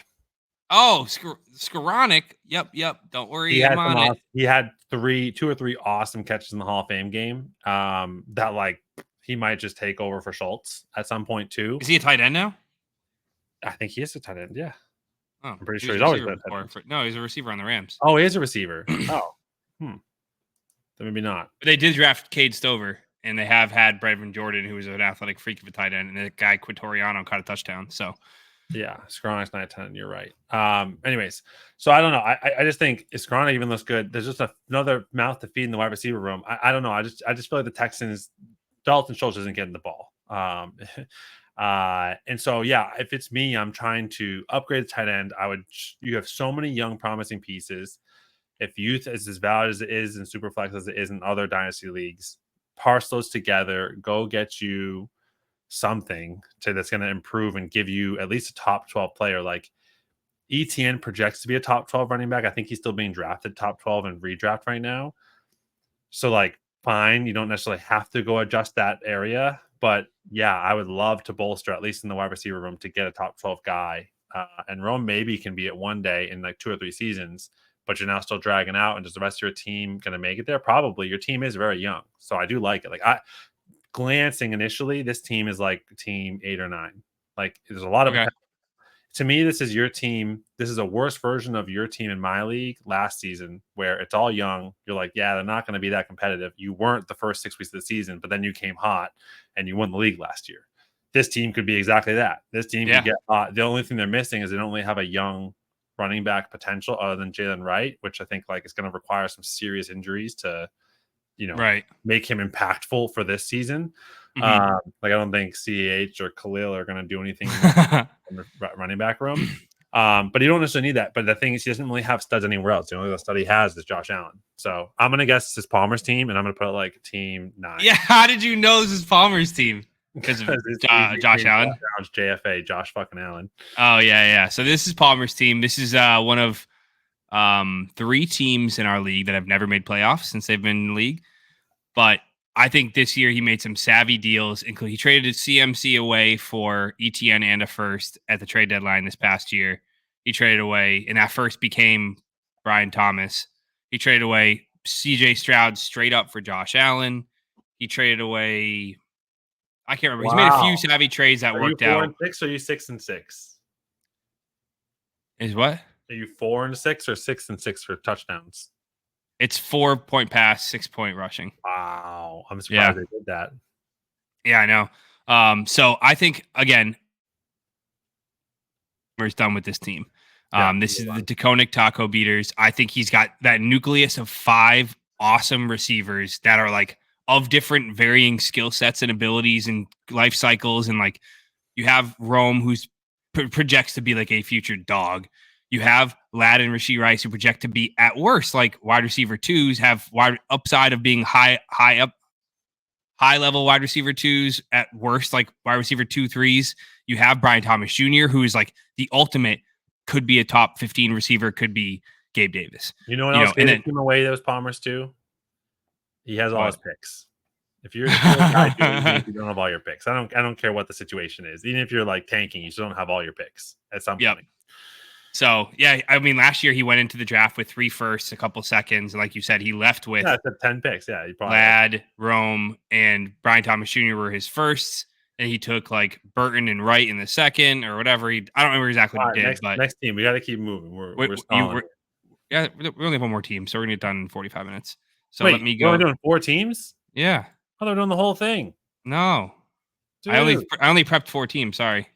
Oh, Skoranek. Yep. Don't worry. He had 2 or 3 awesome catches in the Hall of Fame game. That like he might just take over for Schultz at some point too. Is he a tight end now? I think he is a tight end. Yeah. Oh, I'm pretty sure he's always been a tight end. No, he's a receiver on the Rams. Oh, he is a receiver. Then maybe not. But they did draft Cade Stover, and they have had Brevin Jordan, who was an athletic freak of a tight end, and that guy Quatoriano caught a touchdown. So, yeah, Skoranek's not a tight end. You're right. Anyways, so I don't know. I just think if Skoranek even looks good, there's just another mouth to feed in the wide receiver room. I don't know. I just feel like the Texans, Dalton Schultz isn't getting the ball. And so, yeah, if it's me, I'm trying to upgrade the tight end. You have so many young, promising pieces. If youth is as valid as it is in Superflex as it is in other dynasty leagues, parse those together, go get you something that's going to improve and give you at least a top 12 player. Like ETN projects to be a top 12 running back. I think he's still being drafted top 12 in redraft right now. So like, fine, you don't necessarily have to go adjust that area. But yeah, I would love to bolster, at least in the wide receiver room, to get a top 12 guy. And Rome maybe can be it one day in like 2 or 3 seasons, but you're now still dragging out. And is the rest of your team going to make it there? Probably. Your team is very young. So I do like it. Like glancing initially, this team is like team 8 or 9. Like there's a lot of to me, this is your team. This is a worse version of your team in my league last season, where it's all young. You're like, yeah, they're not going to be that competitive. You weren't the first 6 weeks of the season, but then you came hot and you won the league last year. This team could be exactly that. This team could get hot. The only thing they're missing is they don't really have a young running back potential other than Jalen Wright, which I think like is going to require some serious injuries to, make him impactful for this season. Like I don't think CH or Khalil are going to do anything in the running back room. But you don't necessarily need that. But the thing is, he doesn't really have studs anywhere else. The only stud he has is Josh Allen. So I'm going to guess this is Palmer's team, and I'm going to put it like team 9. Yeah, how did you know this is Palmer's team? Because of Josh Allen? JFA, Josh fucking Allen. Oh, yeah. So this is Palmer's team. This is one of 3 teams in our league that have never made playoffs since they've been in the league. But I think this year he made some savvy deals, including he traded his CMC away for ETN and a first at the trade deadline this past year. He traded away, and that first became Brian Thomas. He traded away CJ Stroud straight up for Josh Allen. He traded away, I can't remember. Wow. He's made a few savvy trades that worked out. Are you 4-6 or are you 6-6? Is what? Are you 4-6 or 6-6 for touchdowns? It's 4-point pass, 6-point rushing. Wow. I'm surprised they did that. Yeah, I know. So I think, again, we're done with this team. This is the Taconic Tacobeaters. I think he's got that nucleus of 5 awesome receivers that are like of different varying skill sets and abilities and life cycles. And like you have Rome, who's projects to be like a future dog. You have Ladd and Rashee Rice, who project to be at worst like wide receiver 2s, have wide upside of being high level wide receiver 2s, at worst like wide receiver 2-3s. You have Brian Thomas Jr., who is like the ultimate, could be a top 15 receiver, could be Gabe Davis. You know what else gave him away? Those Palmers too. He has all his picks. If you're a guy, you don't have all your picks. I don't care what the situation is. Even if you're like tanking, you still don't have all your picks at some point. So, yeah, I mean, last year he went into the draft with 3 firsts, a couple seconds. And like you said, he left with 10 picks. Yeah, Ladd, Rome, and Brian Thomas Jr. were his firsts. and he took like Burton and Wright in the second or whatever. I don't remember exactly what he did. Next team, we got to keep moving. We're yeah, we only have one more team, so we're gonna get done in 45 minutes. So Wait, let me we're only go. doing 4 teams? Yeah. Oh, they're doing the whole thing. No, Dude. I only prepped 4 teams. Sorry.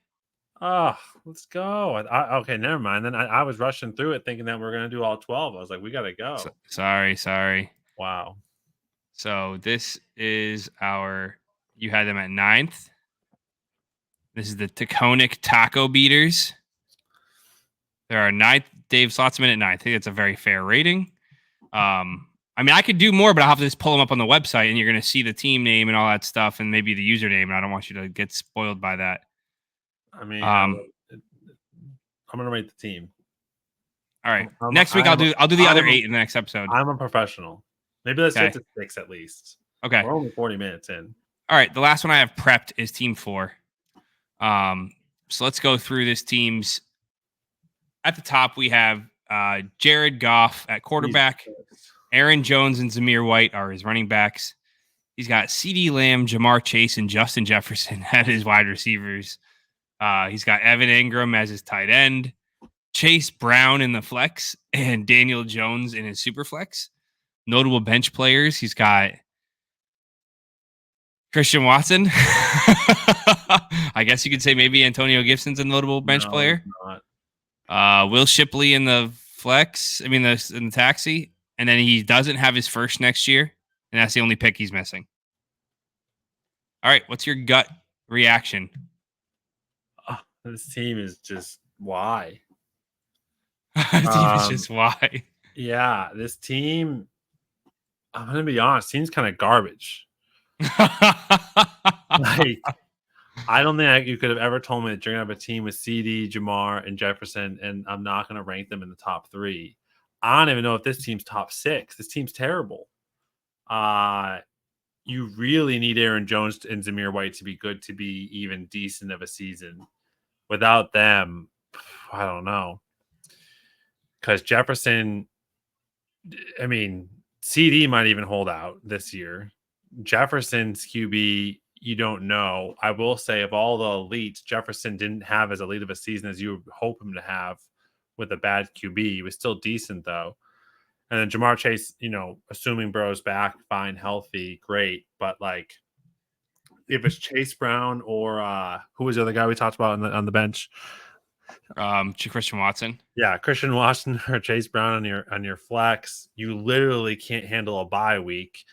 Oh, let's go. Okay, never mind. Then I was rushing through it thinking that we're gonna do all 12. I was like, we gotta go. Sorry. Wow. So this is you had them at 9th. This is the Taconic Tacobeaters. There are 9th. Dave slots them in at 9th. I think it's a very fair rating. I mean, I could do more, but I'll have to just pull them up on the website, and you're going to see the team name and all that stuff, and maybe the username, and I don't want you to get spoiled by that. I mean, I'm gonna rate the team. All right. Next week, I'll do the other 8 in the next episode. I'm a professional. Maybe let's get to 6 at least. Okay. We're only 40 minutes in. All right. The last one I have prepped is Team 4. So let's go through this team's. At the top, we have Jared Goff at quarterback. Aaron Jones and Zamir White are his running backs. He's got CeeDee Lamb, Jamar Chase, and Justin Jefferson at his wide receivers. He's got Evan Ingram as his tight end, Chase Brown in the flex, and Daniel Jones in his Superflex. Notable bench players, he's got Christian Watson. I guess you could say maybe Antonio Gibson's a notable bench player. Will Shipley in the flex. I mean, in the taxi. And then he doesn't have his first next year. And that's the only pick he's missing. All right. What's your gut reaction? This team is just why. Why. Yeah, this team, I'm going to be honest, team's kind of garbage. Like, I don't think you could have ever told me that you're going to have a team with CD, Jamar, and Jefferson, and I'm not going to rank them in the top 3. I don't even know if this team's top 6. This team's terrible. You really need Aaron Jones and Zamir White to be good to be even decent of a season. Without them, I don't know. Because Jefferson, I mean, CD might even hold out this year. Jefferson's QB, you don't know. I will say, of all the elites, Jefferson didn't have as elite of a season as you would hope him to have with a bad QB. He was still decent, though. And then Jamar Chase, assuming Burrow's back, fine, healthy, great. But, like, if it's Chase Brown or who was the other guy we talked about on the bench? Christian Watson. Yeah, Christian Watson or Chase Brown on your flex, you literally can't handle a bye week.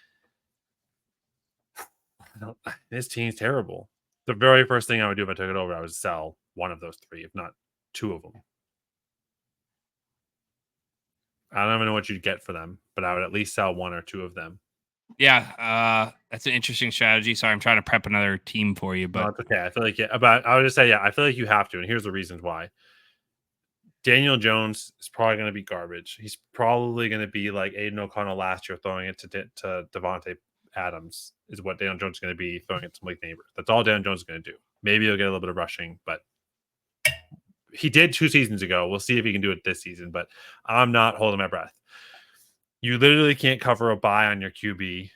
This team's terrible. The very first thing I would do if I took it over, I would sell one of those 3, if not 2 of them. I don't even know what you'd get for them, but I would at least sell 1 or 2 of them. Yeah, that's an interesting strategy. Sorry, I'm trying to prep another team for you, but no, it's okay. I feel like but I would just say, I feel like you have to, and here's the reasons why. Daniel Jones is probably going to be garbage. He's probably going to be like Aiden O'Connell last year, throwing it to Devontae Adams is what Daniel Jones is going to be, throwing it to Malik Neighbors. That's all Daniel Jones is going to do. Maybe he'll get a little bit of rushing, but he did 2 seasons ago. We'll see if he can do it this season, but I'm not holding my breath. You literally can't cover a bye on your QB.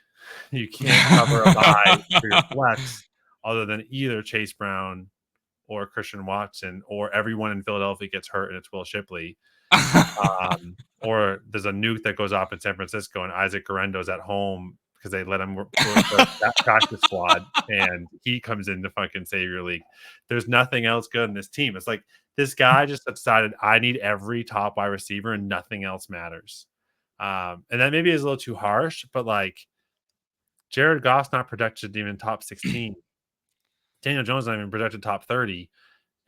You can't cover a bye for your flex other than either Chase Brown or Christian Watson, or everyone in Philadelphia gets hurt and it's Will Shipley. Or there's a nuke that goes off in San Francisco and Isaac Guerendo's at home because they let him work for that practice squad, and he comes in to fucking save your league. There's nothing else good in this team. It's like this guy just decided I need every top wide receiver and nothing else matters. And that maybe is a little too harsh, but like Jared Goff's not projected even top 16. Daniel Jones not even projected top 30.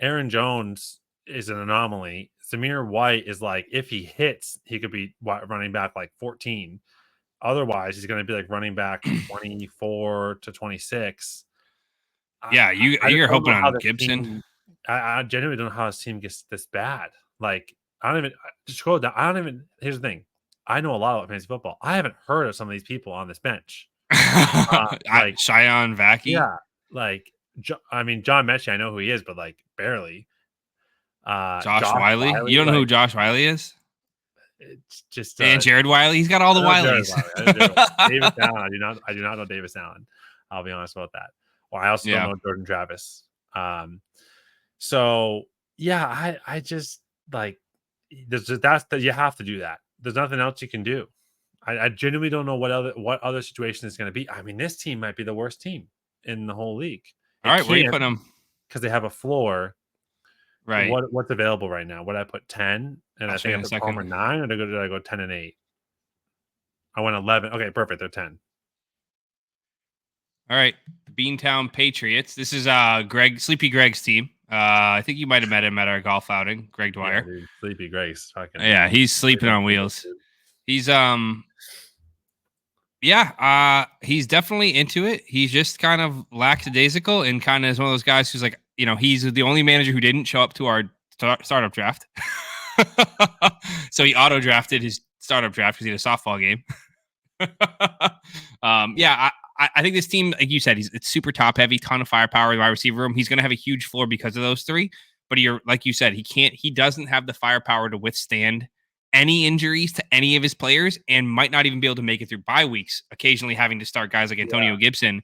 Aaron Jones is an anomaly. Zamir White is like, if he hits, he could be running back like 14. Otherwise, he's going to be like running back 24 to 26. Yeah, you're hoping on Gibson. I genuinely don't know how his team gets this bad. Like, I don't even scroll down. Here's the thing. I know a lot about fantasy football. I haven't heard of some of these people on this bench. Like Cheyenne Vackie. Yeah. Like, I mean, John Mechie, I know who he is, but like barely. Josh Wiley. You don't know who Josh Wiley is? It's just and Jared Wiley. He's got all the Wileys. Davis Allen. I do not know Davis Allen. I'll be honest about that. Well, I also don't know Jordan Travis. So yeah, I just like that's that you have to do that. There's nothing else you can do. I genuinely don't know what other situation is going to be. I mean, this team might be the worst team in the whole league. All right, where are you putting them? Because they have a floor. Right. What's available right now? What I put 10, and I think I put Palmer 9, or did I go 10 and 8? I went 11. Okay, perfect. They're 10. All right, Beantown Patriots. This is Sleepy Greg's team. I think you might have met him at our golf outing, Greg Dwyer. Yeah, dude, Sleepy Greg's fucking. Yeah, he's sleeping on wheels. He's he's definitely into it. He's just kind of lackadaisical and kind of is one of those guys who's like, he's the only manager who didn't show up to our startup draft. So he auto drafted his startup draft because he had a softball game. I think this team, like you said, it's super top heavy, ton of firepower in the wide receiver room. He's going to have a huge floor because of those three. But like you said, he doesn't have the firepower to withstand any injuries to any of his players, and might not even be able to make it through bye weeks, occasionally having to start guys like Antonio Gibson.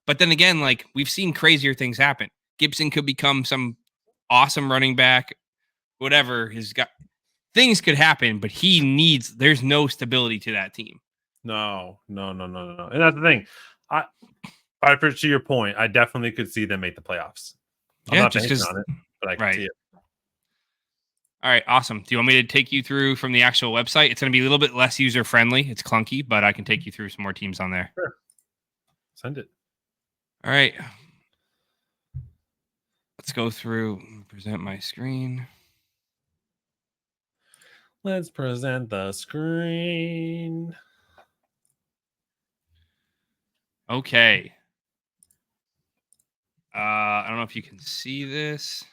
But then again, like we've seen crazier things happen. Gibson could become some awesome running back, whatever. Things could happen, but there's no stability to that team. No. And that's the thing. I to your point, I definitely could see them make the playoffs. I'm not banking on it, but I can see it. All right, awesome. Do you want me to take you through from the actual website? It's going to be a little bit less user-friendly. It's clunky, but I can take you through some more teams on there. Sure. Send it. All right. Let's go through and present my screen. Let's present the screen. Okay. I don't know if you can see this.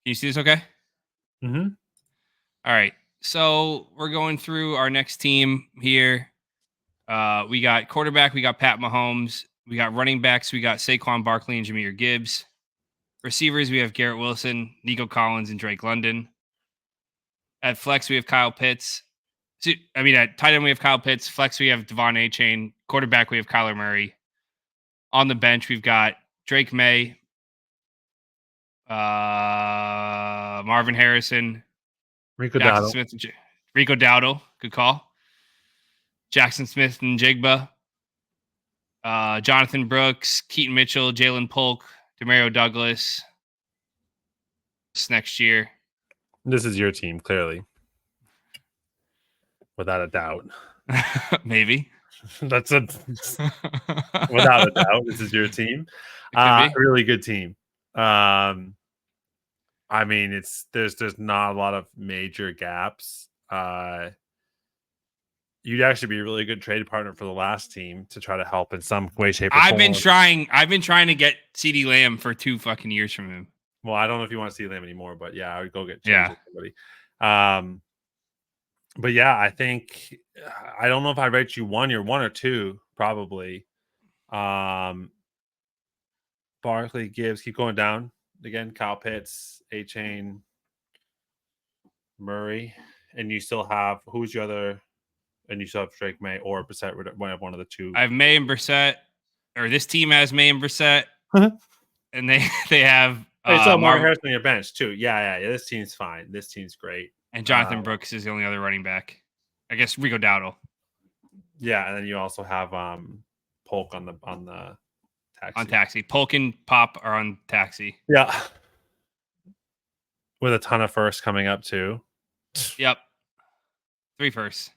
Can you see this okay? Mm-hmm. All right. So we're going through our next team here. We got quarterback. We got Pat Mahomes. We got running backs. We got Saquon Barkley and Jahmyr Gibbs. Receivers, we have Garrett Wilson, Nico Collins, and Drake London. At flex, we have Kyle Pitts. At tight end, we have Kyle Pitts. Flex, we have Devon A-Chain. Quarterback, we have Kyler Murray. On the bench, we've got Drake May, Marvin Harrison, Rico Dowdle, good call. Jackson Smith and Jigba, Jonathan Brooks, Keaton Mitchell, Jalen Polk, Demario Douglas. This next year. This is your team, clearly. Without a doubt. Maybe. Without a doubt, this is your team. Really good team. I mean, there's not a lot of major gaps. You'd actually be a really good trade partner for the last team to try to help in some way, shape, or form. I've been trying to get CeeDee Lamb for 2 fucking years from him. Well, I don't know if you want to see Lamb anymore, but yeah, I would go get somebody. But yeah, I think I don't know if I'd rate you 1. You're 1 or 2, probably. Barkley, Gibbs, keep going down again. Kyle Pitts, A-Chain, Murray, and you still have who's your other? And you still have Drake May or Brissett. One of the two. I have May and Brissett, or this team has May and Brissett, and they have. Marvin Harrison on your bench too. Yeah. This team's fine. This team's great. And Jonathan Brooks is the only other running back. I guess Rico Dowdle. Yeah, and then you also have Polk on the taxi. On taxi. Polk and Pop are on taxi. Yeah. With a ton of firsts coming up too. Yep. 3 firsts.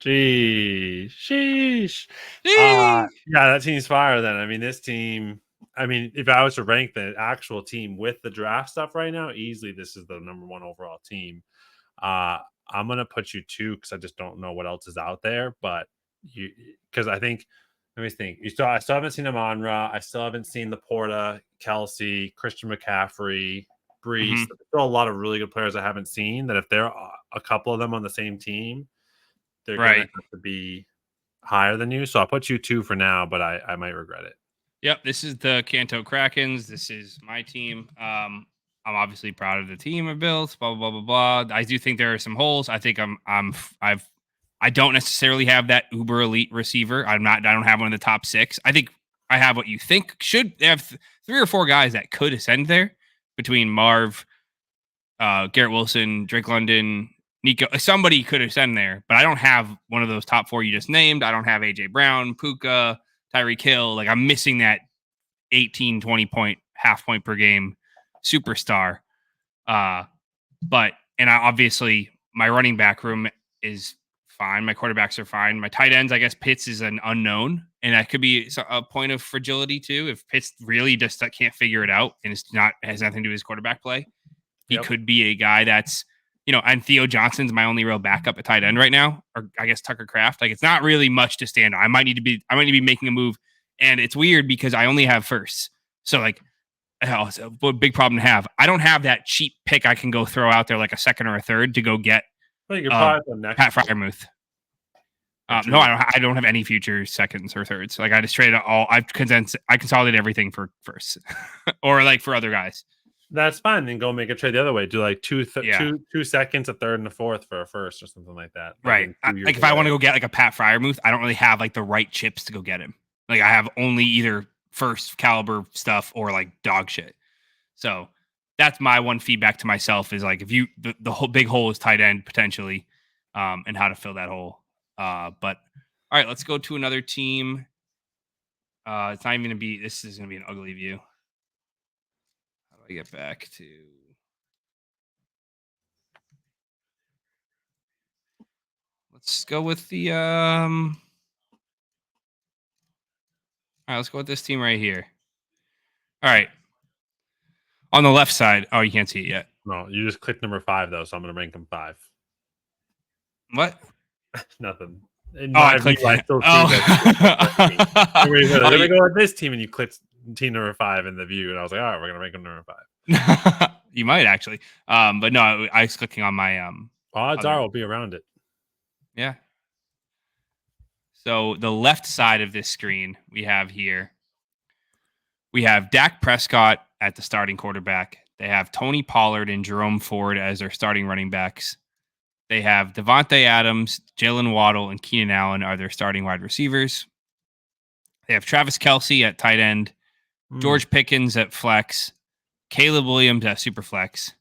Sheesh. Yeah, that team's fire then. I mean, this team, if I was to rank the actual team with the draft stuff right now, easily this is the number 1 overall team. I'm going to put you 2 because I just don't know what else is out there. But because I think, let me think. I still haven't seen Amon-Ra. I still haven't seen Laporta, Kelsey, Christian McCaffrey, Brees. Mm-hmm. There's still a lot of really good players I haven't seen that if there are a couple of them on the same team, they're going to have to be higher than you. So I'll put you 2 for now, but I might regret it. Yep. This is the Kanto Krakens. This is my team. I'm obviously proud of the team I built, blah, blah, blah, blah, blah. I do think there are some holes. I think I'm I don't necessarily have that uber elite receiver. I don't have one in the top 6. I think I have what you think should have 3 or 4 guys that could ascend there between Marv, Garrett Wilson, Drake London, Nico. Somebody could ascend there, but I don't have one of those top 4 you just named. I don't have AJ Brown, Puka, Tyreek Hill. Like, I'm missing that 18, 20 point, half point per game superstar. Obviously my running back room is fine. My quarterbacks are fine. My tight ends, I guess Pitts is an unknown, and that could be a point of fragility too. If Pitts really just can't figure it out and has nothing to do with his quarterback play, he could be a guy that's, and Theo Johnson's my only real backup at tight end right now, or I guess Tucker Kraft. Like, it's not really much to stand on. I might need to be making a move, and it's weird because I only have firsts. So like, it's a big problem to have. I don't have that cheap pick I can go throw out there like a second or a third to go get Pat Freiermuth. No, I don't have any future seconds or thirds. Like, I just traded all. I consolidated everything for firsts, or like for other guys. That's fine. Then go make a trade the other way. Do like two seconds, a third, and a fourth for a first or something like that. Right. Like if I want to go get like a Pat Freiermuth, I don't really have like the right chips to go get him. Like, I have only either first caliber stuff or like dog shit. So that's my one feedback to myself is like, if you the whole big hole is tight end potentially, and how to fill that hole. But all right, let's go to another team. It's not even gonna be. This is gonna be an ugly view. How do I get back to? Let's go with the. All right, let's go with this team right here. All right. On the left side. Oh, you can't see it yet. No, you just clicked number 5 though, so I'm gonna rank them 5. What? Nothing. I clicked. Let me go with this team, and you clicked team number 5 in the view, and I was like, all right, we're gonna rank them number 5. You might actually, but no, I was clicking on my odds are I'll be around it. Yeah. So the left side of this screen we have Dak Prescott at the starting quarterback. They have Tony Pollard and Jerome Ford as their starting running backs. They have Devontae Adams, Jalen Waddle, and Keenan Allen are their starting wide receivers. They have Travis Kelce at tight end, George Pickens at flex, Caleb Williams at Superflex.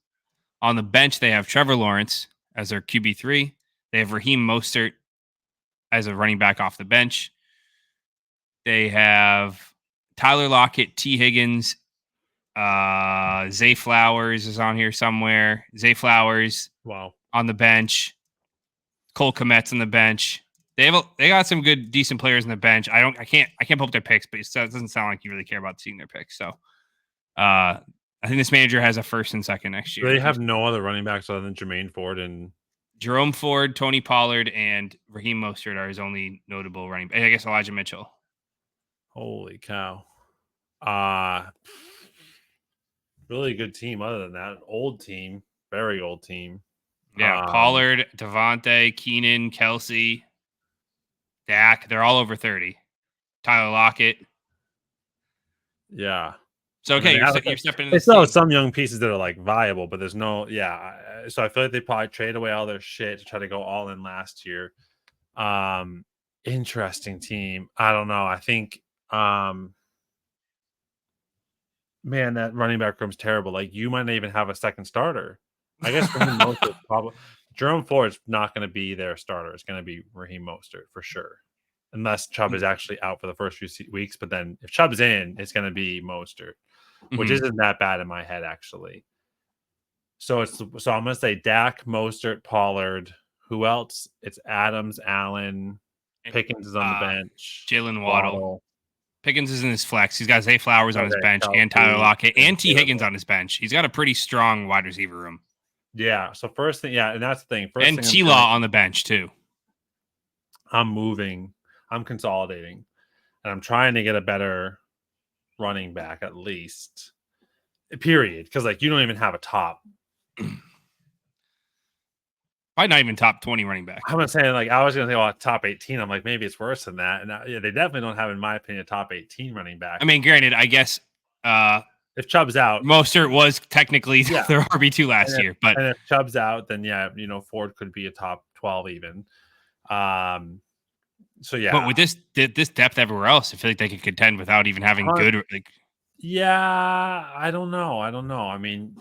On the bench, they have Trevor Lawrence as their QB3. They have Raheem Mostert as a running back off the bench. They have Tyler Lockett, T. Higgins, Zay Flowers is on here somewhere. Zay Flowers, on the bench. Cole Kmet's on the bench. They got some decent players on the bench. I can't pull up their picks, but it doesn't sound like you really care about seeing their picks. So, I think this manager has a first and second next year. They have no other running backs other than Jermaine Ford and Jerome Ford, Tony Pollard, and Raheem Mostert are his only notable running back. I guess Elijah Mitchell. Holy cow. Really good team other than that. Old team. Very old team. Yeah, Pollard, Devontae, Keenan, Kelce, Dak. They're all over 30. Tyler Lockett. Yeah. So, okay, you're stepping in. They still have some young pieces that are like viable, but there's no, so I feel like they probably trade away all their shit to try to go all in last year. Interesting team. I don't know. I think, man, that running back room's terrible. Like, you might not even have a second starter. I guess Raheem Mostert probably. Jerome Ford's not going to be their starter. It's going to be Raheem Mostert for sure, unless Chubb is actually out for the first few weeks. But then if Chubb's in, it's going to be Mostert, which isn't that bad in my head actually. So I'm going to say Dak, Mostert, Pollard. Who else? It's Adams, Allen, Pickens is on the bench. Jalen Waddle. Pickens is in his flex. He's got Zay Flowers on his bench and Tyler Lockett and T. Higgins on his bench. He's got a pretty strong wide receiver room. Yeah. So first thing, and that's the thing. And T-Law on the bench too. I'm moving. I'm consolidating. And I'm trying to get a better running back at least. Period. Because like you don't even have a top. Probably not even top 20 running back. I'm not saying like I was going to say top 18. I'm like maybe it's worse than that. And they definitely don't have, in my opinion, a top 18 running back. I mean, granted, I guess if Chubb's out, Mostert was technically their RB2 last year. But if Chubb's out, then Ford could be a top 12 even. So yeah, But with this depth everywhere else, I feel like they could contend without even having good like. Yeah, I don't know. I mean,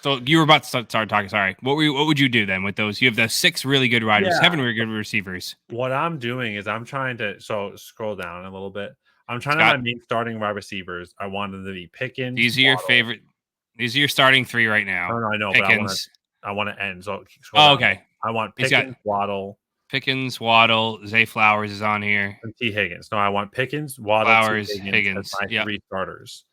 So you were about to start talking. Sorry. What would you do then with those? You have the 6 really good riders, 7 really good receivers. What I'm doing is I'm trying to scroll down a little bit. I'm trying to Scott, my main starting wide receivers. I want them to be Pickens. these are your Waddle. favorite. These are your starting 3 right now. No, I know, Pickens. but I want to end. So scroll down. Okay. I want He's got Pickens, Waddle, Pickens, Waddle, Zay Flowers is on here. and T. Higgins. No, I want Pickens, Waddle, Flowers, T. Higgins. as my 3 starters.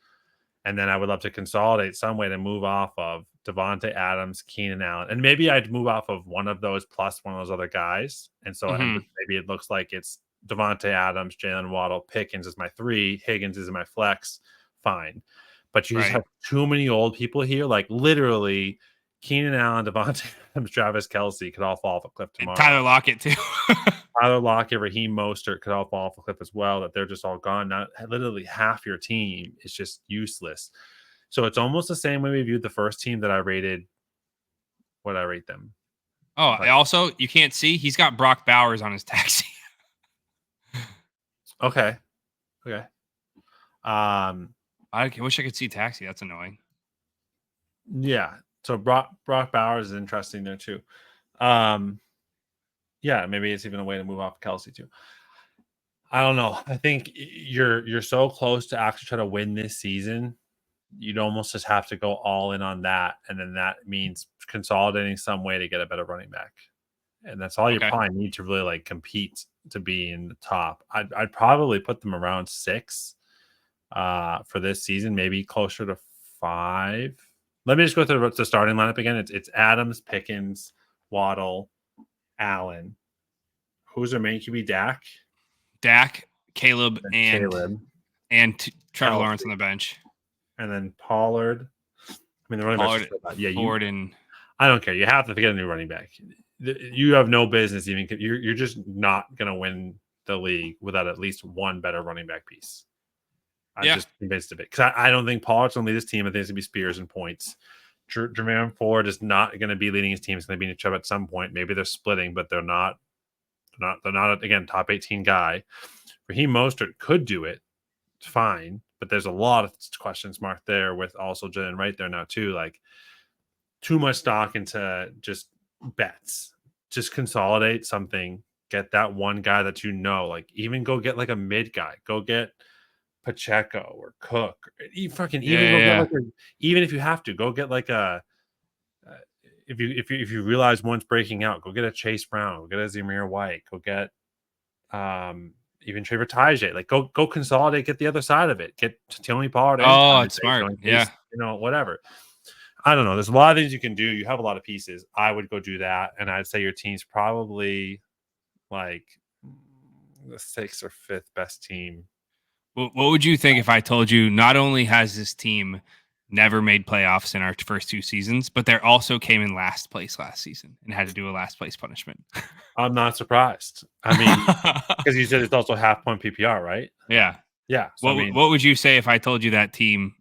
And then I would love to consolidate some way to move off of Devontae Adams, Keenan Allen, and maybe I'd move off of one of those plus one of those other guys. And so maybe it looks like it's Devontae Adams, Jalen Waddle, Pickens is my 3, Higgins is my flex. Fine, but you just have too many old people here. Like literally, Keenan Allen, Devontae Adams, Travis Kelce could all fall off a cliff tomorrow. And Tyler Lockett too. Tyler Lockett, Raheem Mostert could all fall off a cliff as well. That they're just all gone. Now, literally half your team is just useless. So it's almost the same way we viewed the first team that I rated. What I rate them. Oh, also you can't see he's got Brock Bowers on his taxi. Okay. I wish I could see taxi. That's annoying. Yeah. So Brock Bowers is interesting there too. Yeah, maybe it's even a way to move off Kelce too. I don't know. I think you're so close to actually try to win this season. You'd almost just have to go all in on that, and then that means consolidating some way to get a better running back, and that's all you probably need to really like compete to be in the top. I'd probably put them around 6 for this season, maybe closer to 5. Let me just go through the starting lineup again. It's Adams, Pickens, Waddle, Allen. Who's their main QB? Dak, Caleb, and Trevor Lawrence on the bench. And then Pollard. I mean, the running back. Yeah, Ford and I don't care. You have to get a new running back. You have no business even. You're just not going to win the league without at least one better running back piece. I'm just convinced of it because I don't think Pollard's going to lead his team. I think it's going to be Spears and points. Jermaine Ford is not going to be leading his team. It's going to be in Chubb at some point. Maybe they're splitting, but they're not again top 18 guy. Raheem Mostert could do it. It's fine, but there's a lot of questions mark there with also Jalen right there now too. Like too much stock into just bets. Just consolidate something. Get that one guy that like even go get like a mid guy. Go get Pacheco or Cook. Even if you have to go get like a if you realize one's breaking out, go get a Chase Brown, go get a Zamir White, go get even Trevor Tajay. Like go consolidate, get the other side of it. Get Tony Pollard. Oh, it's smart. Yeah. Whatever. I don't know. There's a lot of things you can do. You have a lot of pieces. I would go do that. And I'd say your team's probably like the 6th or 5th best team. What would you think if I told you not only has this team never made playoffs in our first 2 seasons, but they also came in last place last season and had to do a last place punishment? I'm not surprised. I mean, because you said it's also half point PPR, right? Yeah. Yeah. So what would you say if I told you that team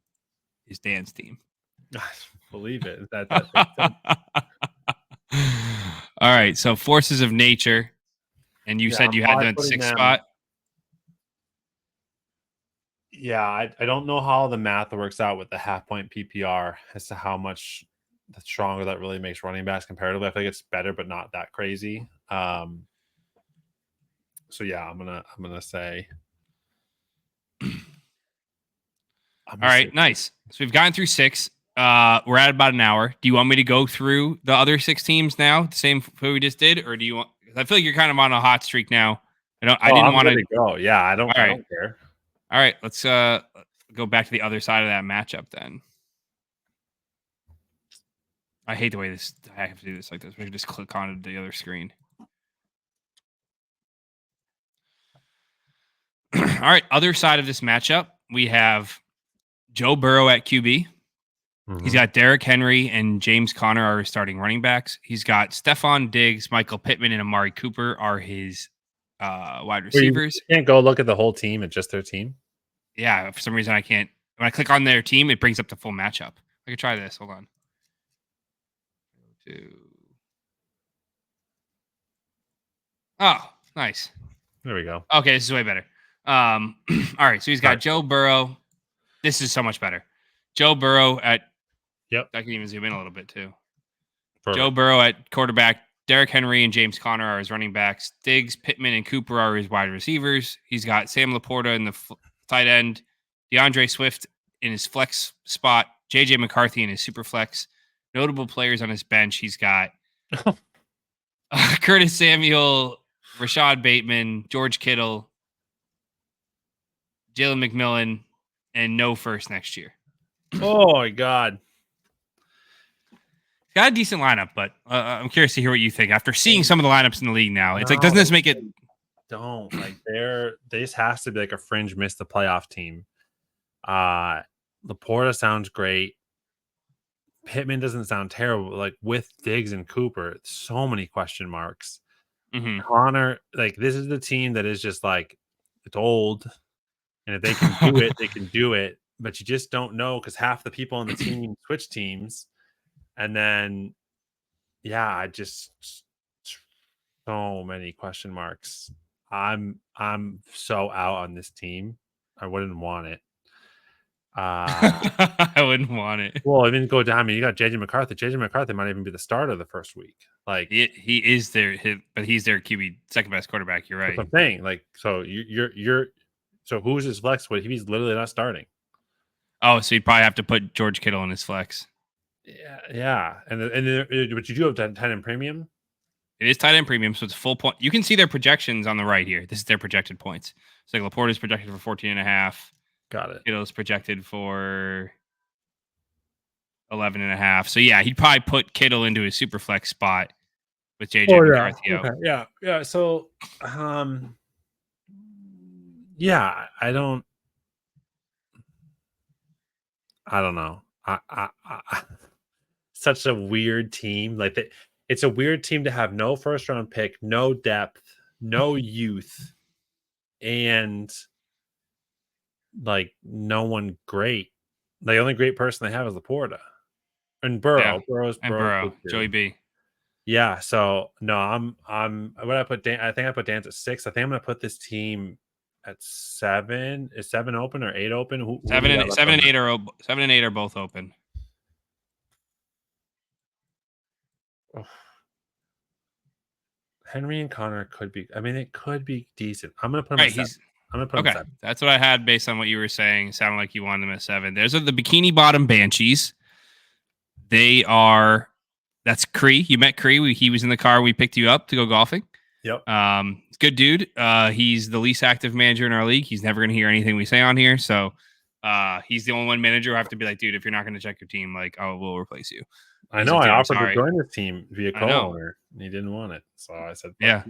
is Dan's team? I believe it. That All right. So forces of nature. And you said you had them at the 6th spot. Yeah, I don't know how the math works out with the half point PPR as to how much the stronger that really makes running backs comparatively. I think it's better, but not that crazy. So yeah, I'm gonna say. All right, nice. So we've gotten through 6. We're at about an hour. Do you want me to go through the other 6 teams now, the same who we just did, or do you want? I feel like you're kind of on a hot streak now. I didn't want to go. Yeah, I don't care. All right, let's go back to the other side of that matchup then. I hate the way I have to do this like this. We can just click on the other screen. All right, other side of this matchup, we have Joe Burrow at QB. Mm-hmm. He's got Derrick Henry and James Conner are his starting running backs. He's got Stephon Diggs, Michael Pittman, and Amari Cooper are his wide receivers. You can't go look at the whole team and just their team. Yeah, for some reason I can't. When I click on their team, it brings up the full matchup. I could try this. Hold on. Oh, nice. There we go. Okay, this is way better. All right, so he's got Joe Burrow. This is so much better. Joe Burrow at. Yep. I can even zoom in a little bit too. Perfect. Joe Burrow at quarterback. Derrick Henry and James Conner are his running backs. Diggs, Pittman, and Cooper are his wide receivers. He's got Sam Laporta in the tight end. DeAndre Swift in his flex spot. JJ McCarthy in his super flex. Notable players on his bench. He's got Curtis Samuel, Rashad Bateman, George Kittle, Jalen McMillan, and no first next year. Oh my God. Got a decent lineup, but I'm curious to hear what you think after seeing some of the lineups in the league now. It's like, doesn't this make it? Don't like this has to be like a fringe miss the playoff team. Laporta sounds great. Pittman doesn't sound terrible. Like with Diggs and Cooper, so many question marks. Mm-hmm. Connor, like this is the team that is just like it's old, and if they can do it, they can do it. But you just don't know because half the people on the team switch teams, and then I just so many question marks. I'm so out on this team. I wouldn't want it. I wouldn't want it. Well, I didn't go down. I mean, you got JJ McCarthy. JJ McCarthy might even be the starter the first week. Like he is their, but he's their QB second best quarterback. You're right. That's what I'm saying. Like, so you're so who's his flex? What he's literally not starting. Oh, so you'd probably have to put George Kittle in his flex. Yeah. But you do have 10 in premium. It is tight end premium, so it's full point. You can see their projections on the right here. This is their projected points. So like Laporta is projected for 14.5. Got it. Kittle's projected for 11.5. So yeah, he'd probably put Kittle into his super flex spot with JJ McCarthy out. Okay. Yeah. So, I don't know. Such a weird team. Like it's a weird team to have no first round pick, no depth, no youth, and like no one great. The only great person they have is Laporta and Burrow. Yeah. Burrow, Joey B. Yeah. So no, I'm. What I put Dan? I think I put Dan's at 6. I think I'm gonna put this team at 7. Is 7 open or 8 open? Who 7 and 8 are both open. Oh. Henry and Connor could be. I mean, it could be decent. I'm gonna put him at 7. I'm gonna put him at 7. That's what I had based on what you were saying. It sounded like you wanted them at 7. There's the Bikini Bottom Banshees. They are. That's Cree. You met Cree. He was in the car. We picked you up to go golfing. Yep. Good dude. He's the least active manager in our league. He's never going to hear anything we say on here. So he's the only one manager who have to be like, dude, if you're not going to check your team, like, we'll replace you. I know. I offered to join this team via co-owner, and he didn't want it. So I said, yeah.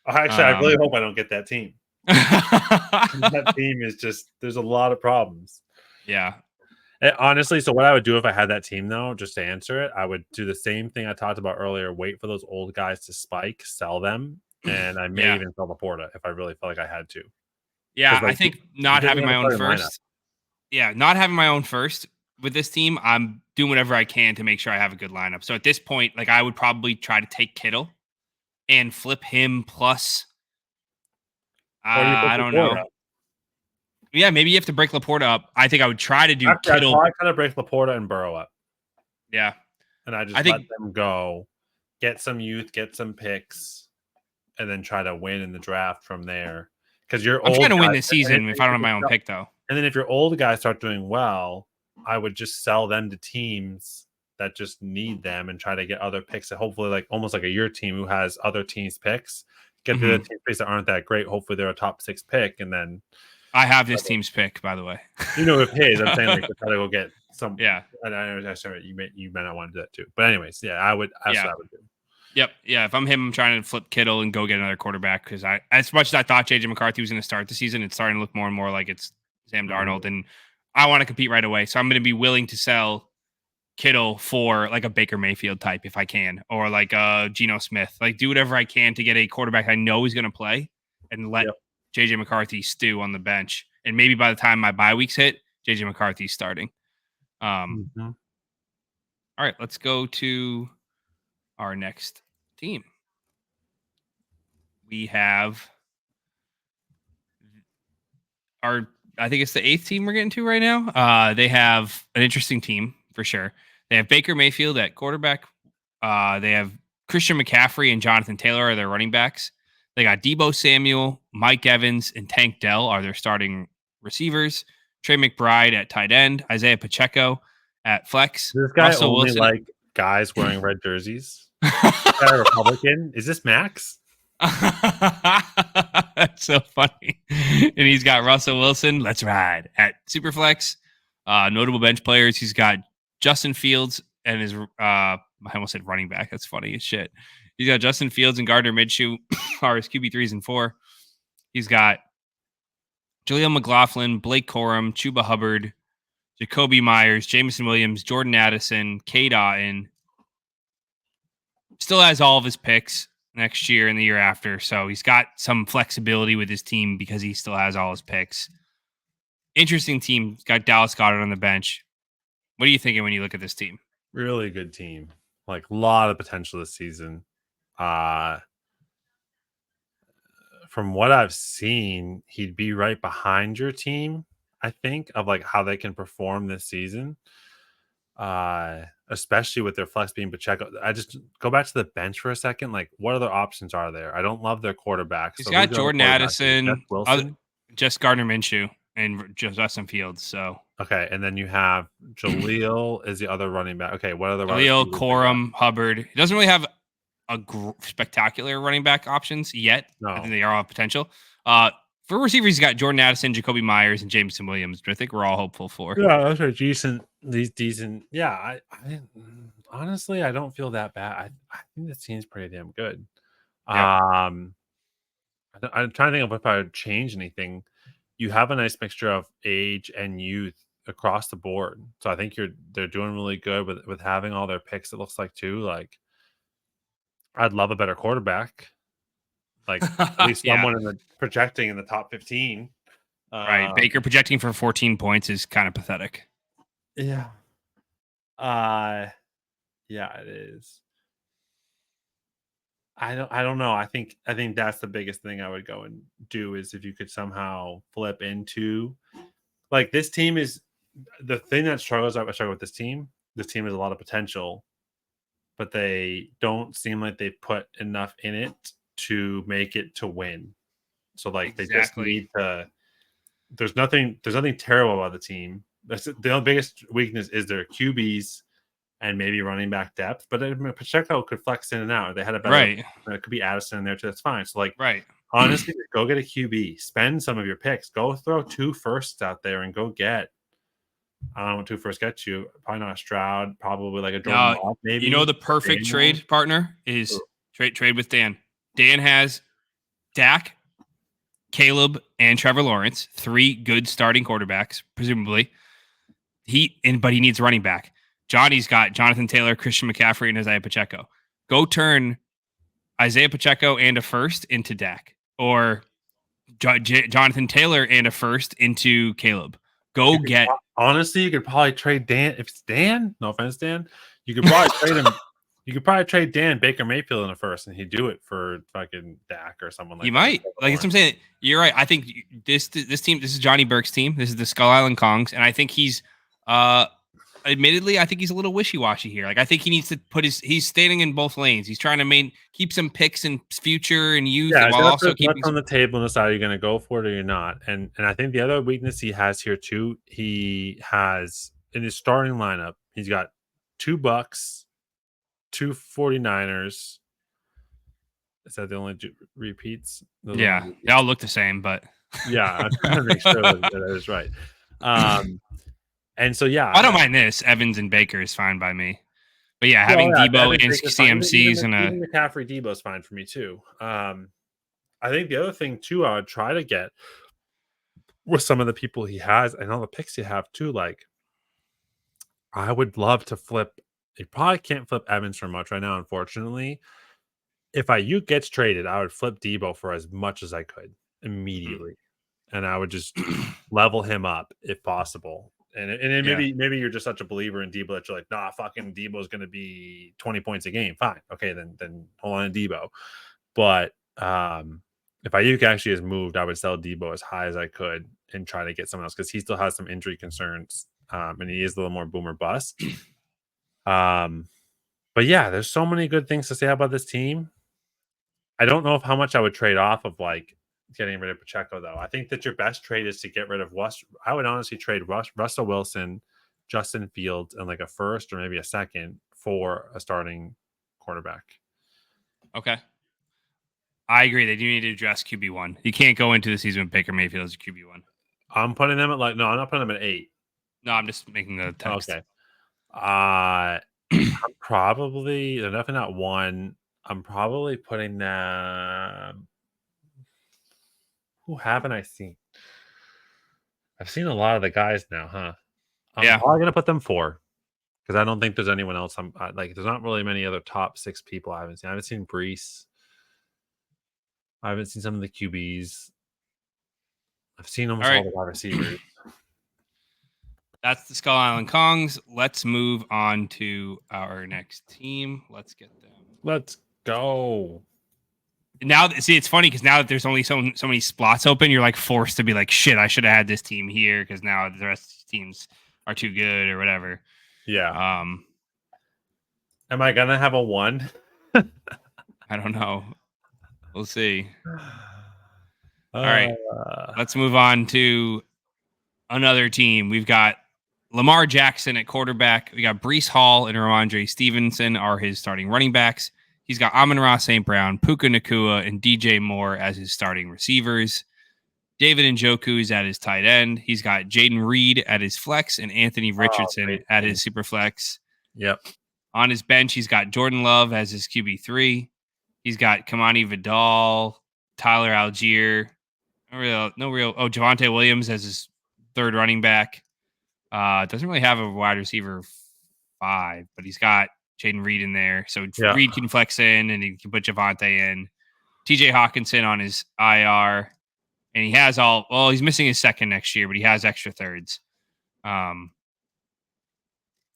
Actually, I really hope I don't get that team. That team is just, there's a lot of problems. Yeah. Honestly, so what I would do if I had that team, though, just to answer it, I would do the same thing I talked about earlier. Wait for those old guys to spike, sell them, and I may even sell Laporta if I really felt like I had to. Yeah, I think not having my own first. Yeah, not having my own first with this team, I'm doing whatever I can to make sure I have a good lineup. So at this point, like I would probably try to take Kittle and flip him plus. I don't know. Yeah, maybe you have to break Laporta up. I think I would try to do Kittle. I'd kind of break Laporta and Burrow up. Yeah. And I let them go, get some youth, get some picks, and then try to win in the draft from there. Because I'm trying to win this season if I don't have my own pick, though. And then if your old guys start doing well, I would just sell them to teams that just need them and try to get other picks. And hopefully, like almost like your team who has other teams' picks, get the team picks that aren't that great. Hopefully, they're a top 6 pick, and then. I have this team's pick, by the way. You know, if his, I'm saying like to try to go get some. Yeah. And I sorry, you may not want to do that too. But anyways, yeah, I would. That's what I would do. Yep. Yeah. If I'm him, I'm trying to flip Kittle and go get another quarterback because as much as I thought JJ McCarthy was going to start the season, it's starting to look more and more like it's Sam Darnold, and I want to compete right away. So I'm going to be willing to sell Kittle for like a Baker Mayfield type if I can, or like a Geno Smith. Like do whatever I can to get a quarterback I know is going to play, and let JJ McCarthy stew on the bench. And maybe by the time my bye weeks hit, JJ McCarthy's starting. All right, let's go to our next team. we have I think it's the 8th team we're getting to right now. They have an interesting team for sure. They have Baker Mayfield at quarterback. They have Christian McCaffrey and Jonathan Taylor are their running backs. They got Debo Samuel, Mike Evans, and Tank Dell are their starting receivers. Trey McBride at tight end. Isaiah Pacheco at flex. This guy Russell only Wilson. like guys wearing red jerseys. Is that a Republican? Is this Max? That's so funny. And he's got Russell Wilson. Let's ride at Superflex. Notable bench players. He's got Justin Fields and his I almost said running back. That's funny as shit. He's got Justin Fields and Gardner Minshew are his QB3s and 4. He's got Jaleel McLaughlin, Blake Corum, Chuba Hubbard, Jacoby Myers, Jameson Williams, Jordan Addison, Cade Otton. Still has all of his picks next year and the year after. So he's got some flexibility with his team because he still has all his picks. Interesting team. He's got Dallas Goedert on the bench. What are you thinking when you look at this team? Really good team. Like a lot of potential this season. From what I've seen, he'd be right behind your team, I think, of like how they can perform this season. Especially with their flex being Pacheco. I just go back to the bench for a second. Like, what other options are there? I don't love their quarterbacks. He's got Jordan Addison, Wilson, just Gardner Minshew, and just Justin Fields. So okay, and then you have Jaleel is the other running back. Okay, what other Jaleel, Corum, Hubbard? He doesn't really have a spectacular running back options yet. No. I think they are all potential. For receivers, he's got Jordan Addison, Jacoby Myers, and Jameson Williams, but I think we're all hopeful for. Yeah, those are decent. These decent. Yeah, I honestly, I don't feel that bad. I think this team's pretty damn good. Yeah. I'm trying to think of if I would change anything. You have a nice mixture of age and youth across the board, so I think they're doing really good with having all their picks. It looks like too. Like, I'd love a better quarterback. Like at least someone projecting in the top 15. Right. Baker projecting for 14 points is kind of pathetic. Yeah. Yeah, it is. I don't know. I think that's the biggest thing I would go and do is if you could somehow flip into like this team is the thing that struggles. I struggle with this team. This team has a lot of potential, but they don't seem like they put enough in it to make it to win. So like they just need to. There's nothing terrible about the team. That's the biggest weakness is their QBs and maybe running back depth. But Pacheco could flex in and out. They had a better right. It could be Addison in there too. That's fine. So like right. Honestly, go get a QB. Spend some of your picks. Go throw 2 firsts out there and go get. I don't know what 2 firsts get you. Probably not a Stroud. Probably like a Jordan Love, maybe. You know the perfect trade partner is trade with Dan. Dan has Dak, Caleb, and Trevor Lawrence, 3 good starting quarterbacks, presumably. But he needs a running back. Johnny's got Jonathan Taylor, Christian McCaffrey, and Isaiah Pacheco. Go turn Isaiah Pacheco and a first into Dak, or Jonathan Taylor and a first into Caleb. Honestly, you could probably trade Dan. If it's Dan, no offense, Dan, you could probably trade him. You could probably trade Dan Baker Mayfield in a first, and he'd do it for fucking Dak or someone like that. You might. Like that's what I'm saying. You're right. I think this team, this is Johnny Burke's team. This is the Skull Island Kongs, and I think he's admittedly, I think he's a little wishy-washy here. Like I think he needs to he's standing in both lanes. He's trying to keep some picks in future and youth, while also keeping on the table and decide you're going to go for it or you're not. And I think the other weakness he has here too, he has in his starting lineup, he's got 2 Bucks, 2 49ers. Is that the only repeats? They all look the same, but yeah, I'm trying to make sure that is right. And so, yeah, I don't mind this. Evans and Baker is fine by me. But yeah, having Debo and CMCs and McCaffrey Debo is fine for me too. I think the other thing too, I would try to get with some of the people he has and all the picks you have too. Like, I would love to flip. You probably can't flip Evans for much right now, unfortunately. If Ayuk gets traded, I would flip Debo for as much as I could immediately, and I would just level him up if possible. And then maybe you're just such a believer in Debo that you're like, nah, fucking Debo's going to be 20 points a game. Fine. Okay, then hold on to Debo. But if Ayuk actually has moved, I would sell Debo as high as I could and try to get someone else because he still has some injury concerns, and he is a little more boomer bust. But yeah, there's so many good things to say about this team. I don't know how much I would trade off of like getting rid of Pacheco though. I think that your best trade is to get rid of I would honestly trade Russell Wilson, Justin Fields, and like a first or maybe a second for a starting quarterback. Okay. I agree. They do need to address QB1. You can't go into the season with Baker Mayfield as a QB1. I'm putting them at no, I'm not putting them at 8. No, I'm just making the text. Okay. I'm probably they're definitely not 1. I'm probably putting them. Who haven't I seen? I've seen a lot of the guys now, huh? I'm probably gonna put them 4 because I don't think there's anyone else. I'm like, there's not really many other top 6 people I haven't seen. I haven't seen Brees. I haven't seen some of the QBs. I've seen almost all the wide receivers. That's the Skull Island Kongs. Let's move on to our next team. Let's get them. Let's go. Now, see, it's funny because now that there's only so many spots open, you're like forced to be like, shit, I should have had this team here because now the rest of the teams are too good or whatever. Yeah. Am I gonna have a 1? I don't know. We'll see. All right. Let's move on to another team. We've got Lamar Jackson at quarterback. We got Breece Hall and Ramondre Stevenson are his starting running backs. He's got Amon-Ra St. Brown, Puka Nacua, and DJ Moore as his starting receivers. David Njoku is at his tight end. He's got Jaden Reed at his flex and Anthony Richardson at his super flex. Yep. On his bench, he's got Jordan Love as his QB3. He's got Kamani Vidal, Tyler Algier. Javonte Williams as his third running back. Doesn't really have a wide receiver 5, but he's got Jaden Reed in there. So Reed can flex in and he can put Javonte in. TJ Hawkinson on his IR. And he has he's missing his second next year, but he has extra thirds.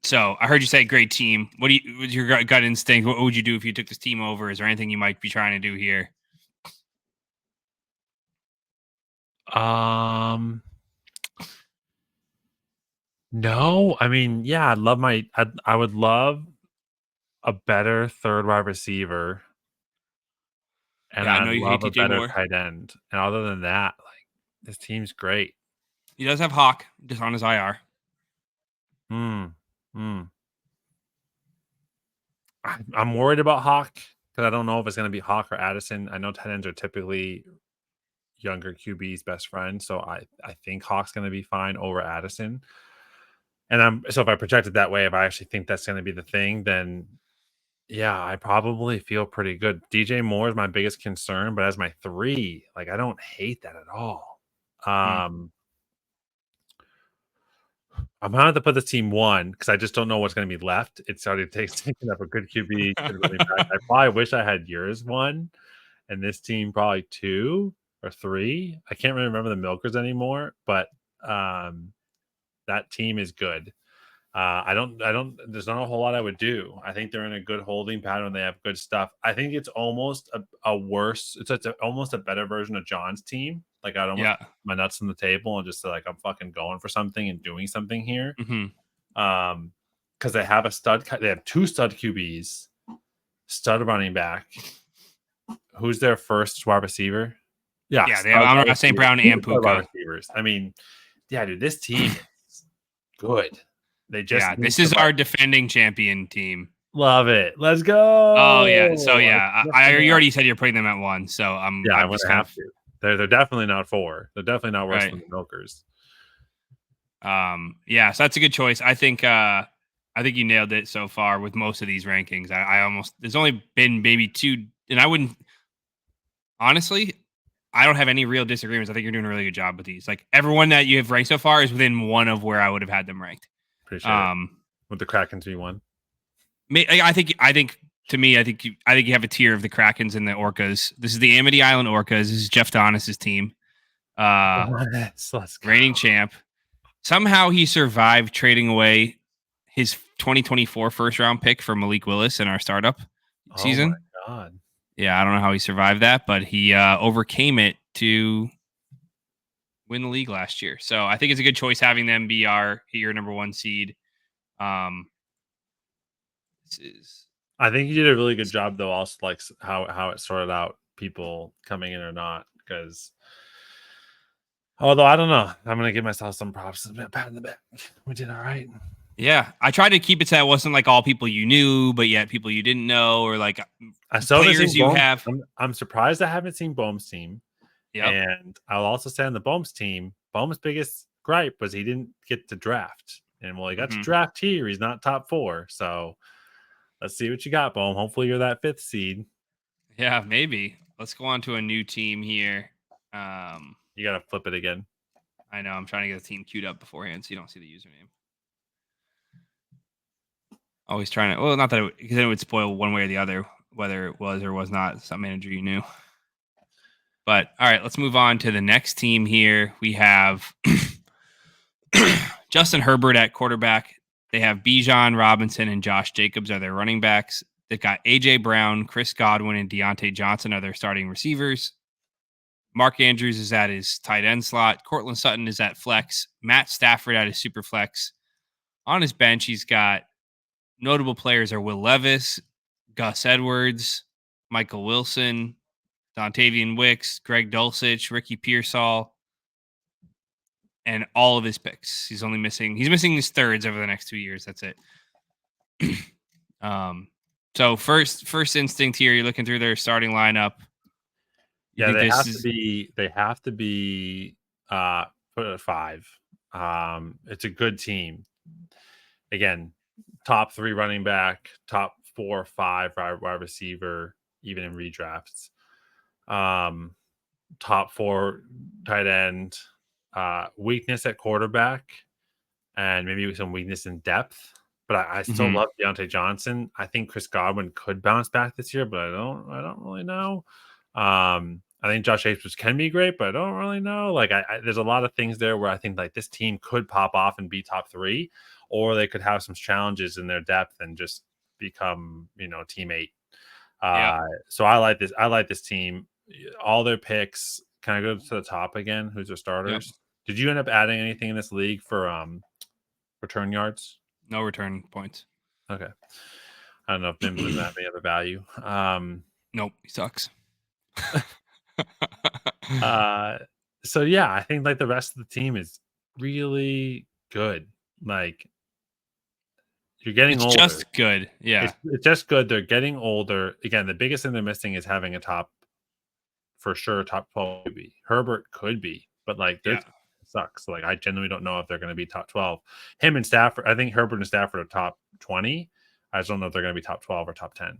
So I heard you say great team. What's your gut instinct? What would you do if you took this team over? Is there anything you might be trying to do here? No, I mean, yeah, I would love a better third wide receiver. And I love a better tight end. And other than that, like, this team's great. He does have Hawk just on his IR. I'm worried about Hawk because I don't know if it's going to be Hawk or Addison. I know tight ends are typically younger QB's best friend, so I think Hawk's going to be fine over Addison. And so if I project it that way, if I actually think that's going to be the thing, then yeah, I probably feel pretty good. DJ Moore is my biggest concern, but as my 3, like, I don't hate that at all. I'm gonna have to put this team 1 because I just don't know what's going to be left. It's already taking up a good QB. I probably wish I had yours 1, and this team probably 2 or 3. I can't really remember the Milkers anymore, but that team is good. I don't. There's not a whole lot I would do. I think they're in a good holding pattern. They have good stuff. I think it's almost a worse. It's almost a better version of John's team. Like, I'd almost put my nuts on the table and just say, like, I'm fucking going for something and doing something here. Because they have they have 2 stud QBs, stud running back. Who's their first wide receiver? Yeah, they have St. Brown and Puka. Receivers. I mean, yeah, dude, this team is good. This is our defending champion team. Love it. Let's go. Oh yeah. So yeah, you already said you're putting them at 1. So I'm gonna have to. They're definitely not 4. They're definitely not worse than the Milkers. Yeah. So that's a good choice. I think you nailed it so far with most of these rankings. There's only been maybe 2, and I wouldn't honestly. I don't have any real disagreements. I think you're doing a really good job with these. Like, everyone that you have ranked so far is within 1 of where I would have had them ranked. Appreciate it. With the Krakens V1. I think you have a tier of the Krakens and the Orcas. This is the Amity Island Orcas. This is Jeff Donis' team. Let's go. Reigning champ. Somehow he survived trading away his 2024 first round pick for Malik Willis in our startup season. Oh my God. Yeah, I don't know how he survived that, but he overcame it to win the league last year. So I think it's a good choice having them be your number 1 seed. Um, this is I think you did a really good job, though. Also, like how it sorted out people coming in or not, because although I don't know, I'm gonna give myself some props. A bit pat in the back. We did all right. Yeah, I tried to keep it so it wasn't like all people you knew, but yet people you didn't know, or like I still haven't players seen you Bohm. have. I'm surprised I haven't seen Bohm's team. Yep. And I'll also say on the Bohm's team, Bohm's biggest gripe was he didn't get to draft. And well, he got to draft here. He's not top 4. So let's see what you got, Bohm. Hopefully you're that 5th seed. Yeah, maybe. Let's go on to a new team here. You got to flip it again. I know. I'm trying to get the team queued up beforehand so you don't see the username. Always trying to. Well, not that because then it would spoil one way or the other whether it was or was not some manager you knew. But all right, let's move on to the next team here. We have Justin Herbert at quarterback. They have Bijan Robinson and Josh Jacobs are their running backs. They've got AJ Brown, Chris Godwin, and Deontay Johnson are their starting receivers. Mark Andrews is at his tight end slot. Cortland Sutton is at flex. Matt Stafford at his super flex. On his bench, he's got notable players are Will Levis, Gus Edwards, Michael Wilson, Dontavian Wicks, Greg Dulcich, Ricky Pearsall, and all of his picks. He's missing his thirds over the next 2 years. That's it. So first instinct here, you're looking through their starting lineup. Yeah, they have to be put at 5. It's a good team. Again, top 3 running back, top 4 or 5 wide receiver, even in redrafts. Top 4 tight end, weakness at quarterback, and maybe some weakness in depth. But I still love Deontay Johnson. I think Chris Godwin could bounce back this year, but I don't really know. I think Josh Jacobs can be great, but I don't really know. Like, there's a lot of things there where I think like this team could pop off and be top 3, or they could have some challenges in their depth and just become, team 8. So I like this. I like this team. All their picks. Can I go to the top again? Who's their starters? Yep. Did you end up adding anything in this league for return yards? No return points. Okay. I don't know if Mims doesn't have any other value. Nope, he sucks. So yeah, I think like the rest of the team is really good. Like, you're getting older. It's just good. Yeah. It's just good. They're getting older. Again, the biggest thing they're missing is having a top 12 QB. Herbert could be, but like this sucks. Like, I genuinely don't know if they're going to be top 12. Him and Stafford, I think Herbert and Stafford are top 20. I just don't know if they're going to be top 12 or top 10.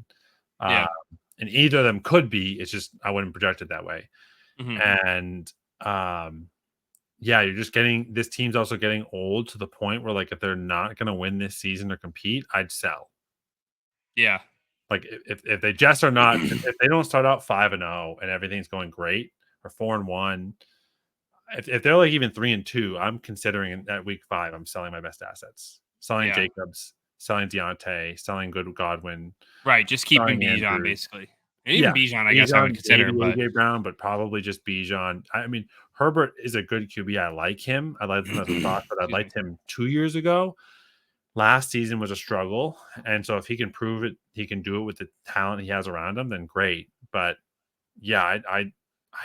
And either of them could be. It's just I wouldn't project it that way. And you're just getting this team's also getting old to the point where like if they're not going to win this season or compete, I'd sell. Yeah. Like if they just are not, if they don't start out 5-0 and everything's going great, or 4-1, if they're like even 3-2, I'm considering at week 5, I'm selling my best assets, selling Jacobs, selling Deontay, selling Godwin. Right, just keeping Bijan basically. And even Bijan, I Bijan, guess I would consider, maybe but AJ Brown, but probably just Bijan. I mean, Herbert is a good QB. I like him. I like him as a thought, but I liked him 2 years ago. Last season was a struggle, and so if he can prove it, he can do it with the talent he has around him, then great. But yeah, I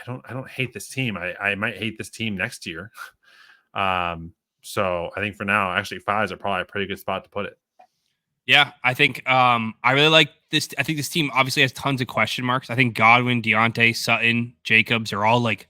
don't hate this team. I might hate this team next year. So I think for now, actually, 5s are probably a pretty good spot to put it. Yeah, I think I really like this. I think this team obviously has tons of question marks. I think Godwin, Deontay, Sutton, Jacobs are all like,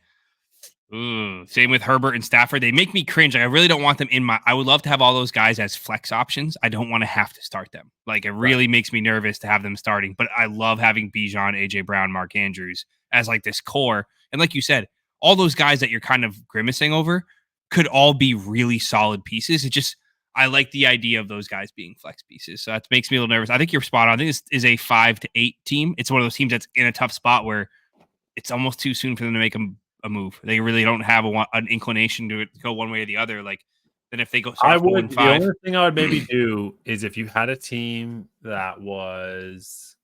ooh. Same with Herbert and Stafford. They make me cringe. Like, I really don't want them in my. I would love to have all those guys as flex options. I don't want to have to start them. Like, it really makes me nervous to have them starting. But I love having Bijan, AJ Brown, Mark Andrews as like this core. And like you said, all those guys that you're kind of grimacing over could all be really solid pieces. It just, I like the idea of those guys being flex pieces. So that makes me a little nervous. I think you're spot on. I think this is a 5 to 8 team. It's one of those teams that's in a tough spot where it's almost too soon for them to make a move. They really don't have an inclination to go one way or the other. Like, then if they go, I would. The only thing I would maybe do is if you had a team that was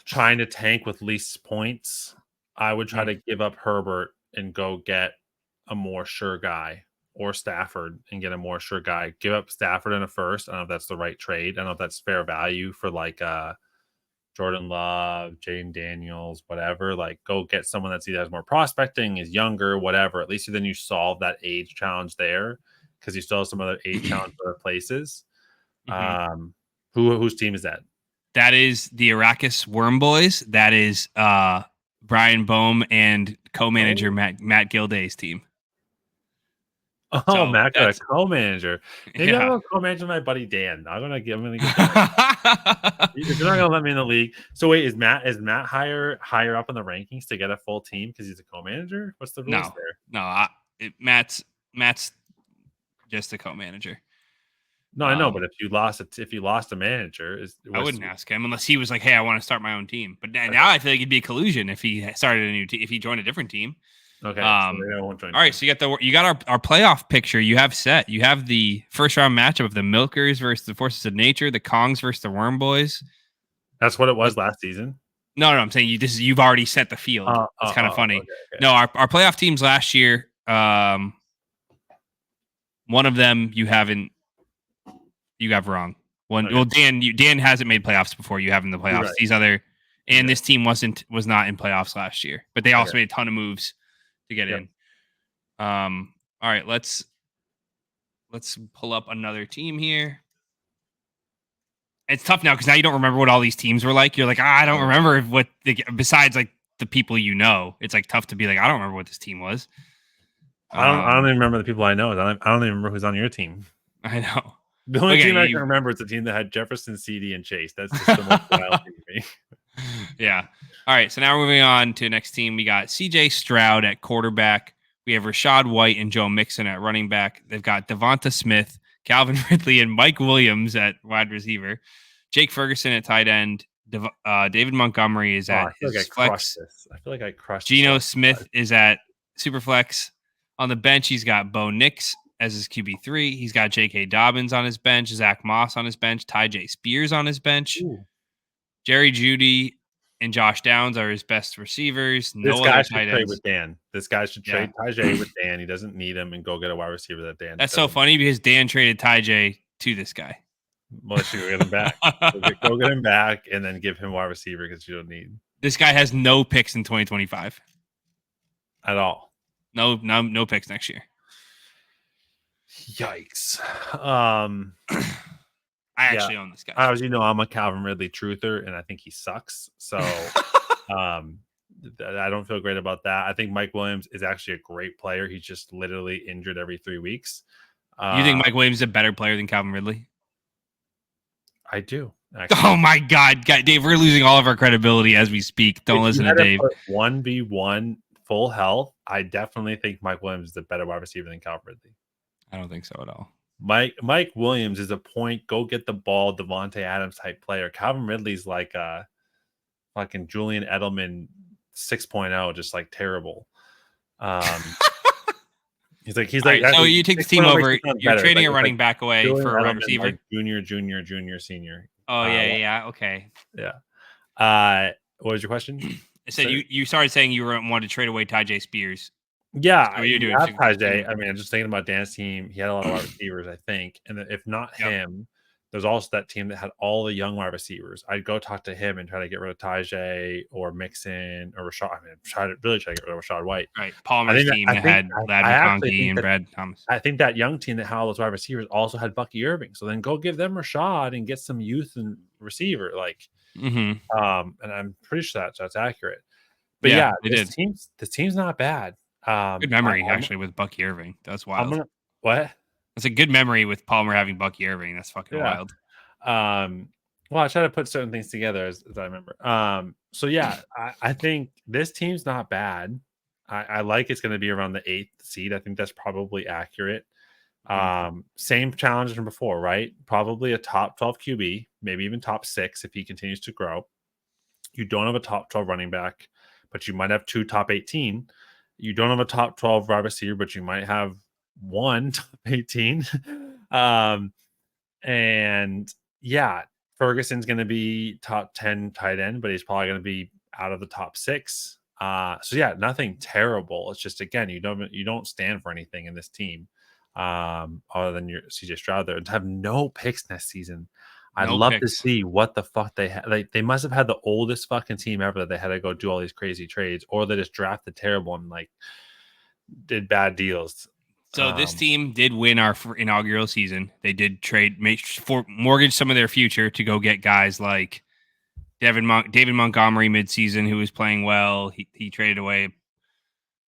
trying to tank with least points, I would try to give up Herbert and go get a more sure guy, or Stafford and get a more sure guy. Give up Stafford in a first. I don't know if that's the right trade. I don't know if that's fair value for like Jordan Love, Jaden Daniels, whatever. Like, go get someone that's either has more prospecting, is younger, whatever. At least then you solve that age challenge there, because you still have some other age challenge other places. Whose team is that? That is the Arrakis Wormbois. That is Brian Bohm and co-manager Matt Gilday's team. Oh, so Matt got a co-manager. Maybe I'm gonna co-manage my buddy Dan. I'm gonna get that. If you're not gonna let me in the league. So wait, is Matt higher up in the rankings to get a full team because he's a co-manager? What's the rules there? No, Matt's just a co-manager. No, I know, but if you lost a manager, I wouldn't ask him unless he was like, "Hey, I want to start my own team." But now I feel like it'd be a collusion if he started a new team, if he joined a different team. Okay. So I won't join. All right, so you got our playoff picture. You have set. You have the first round matchup of the Milkers versus the Forces of Nature, the Kongs versus the Wormbois. That's what it was last season. No, I'm saying you've already set the field. It's kind of funny. Okay. No, our playoff teams last year. One of them you got wrong. Well, Dan hasn't made playoffs before. You have in the playoffs. Right. These other and this team was not in playoffs last year, but they also made a ton of moves to get in. All right, let's pull up another team here. It's tough now because now you don't remember what all these teams were like. You're like, I don't remember what besides like the people you know. It's like tough to be like, I don't remember what this team was. I don't even remember the people I know. I don't even remember who's on your team. I know. The only team I can remember is the team that had Jefferson, CD, and Chase. That's just the most wild team to me. Yeah. All right. So now we're moving on to the next team. We got CJ Stroud at quarterback. We have Rashad White and Joe Mixon at running back. They've got Devonta Smith, Calvin Ridley, and Mike Williams at wide receiver. Jake Ferguson at tight end. David Montgomery is at his flex. I feel like I crushed Geno Smith is at Superflex. On the bench, he's got Bo Nix as his QB3. He's got J.K. Dobbins on his bench, Zach Moss on his bench, Ty J. Spears on his bench. Ooh. Jerry Jeudy and Josh Downs are his best receivers. This guy should trade with Dan. This guy should trade Ty J with Dan. He doesn't need him and go get a wide receiver that Dan. That's so funny because Dan traded Ty J to this guy. Well, you go get him back. Go get him back and then give him wide receiver because you don't need. This guy has no picks in 2025 at all. No picks next year. Yikes. I actually own this guy. As you know, I'm a Calvin Ridley truther, and I think he sucks. So I don't feel great about that. I think Mike Williams is actually a great player. He's just literally injured every 3 weeks. You think Mike Williams is a better player than Calvin Ridley? I do. Actually. Oh, my God. Dave, we're losing all of our credibility as we speak. Don't listen to Dave. 1v1 full health, I definitely think Mike Williams is a better wide receiver than Calvin Ridley. I don't think so at all. Mike Williams is a point, go get the ball, Devontae Adams type player. Calvin Ridley's like a fucking Julian Edelman 6.0, just like terrible. He's like. Right, so you take the team over. You're trading a running back away for a wide receiver. Like junior, senior. Oh yeah, okay. Yeah. What was your question? I said you started saying you wanted to trade away Ty J. Spears. Yeah, what are you doing? Ty J. I mean, I'm just thinking about Dan's team. He had a lot of wide receivers, I think, and if not him, there's also that team that had all the young wide receivers. I'd go talk to him and try to get rid of Ty J or Mixon or Rashad. I mean, try to get rid of Rashad White. Right, Palmer's team that had Lad McConkey and Brad Thomas. I think that young team that had all those wide receivers also had Bucky Irving. So then go give them Rashad and get some youth and receiver. And I'm pretty sure that's accurate. But this team's not bad. Good memory actually with Bucky Irving. That's wild. What? That's a good memory with Palmer having Bucky Irving. That's fucking wild. Well, I try to put certain things together as I remember. I think this team's not bad. I like it's going to be around the 8th seed. I think that's probably accurate. Same challenge from before, right? Probably a top 12 QB, maybe even top 6 if he continues to grow. You don't have a top 12 running back, but you might have 2 top 18. You don't have a top 12 wide receiver, but you might have 1 top 18. Ferguson's going to be top 10 tight end, but he's probably going to be out of the top 6. So yeah, nothing terrible. It's just, again, you don't stand for anything in this team, other than your CJ Stroud there. To have no picks next season, I'd love to see what the fuck they had. Like, they must have had the oldest fucking team ever that they had to go do all these crazy trades, or they just drafted terrible and like did bad deals. So this team did win our inaugural season. They did mortgage some of their future to go get guys like David Montgomery midseason, who was playing well. He traded away.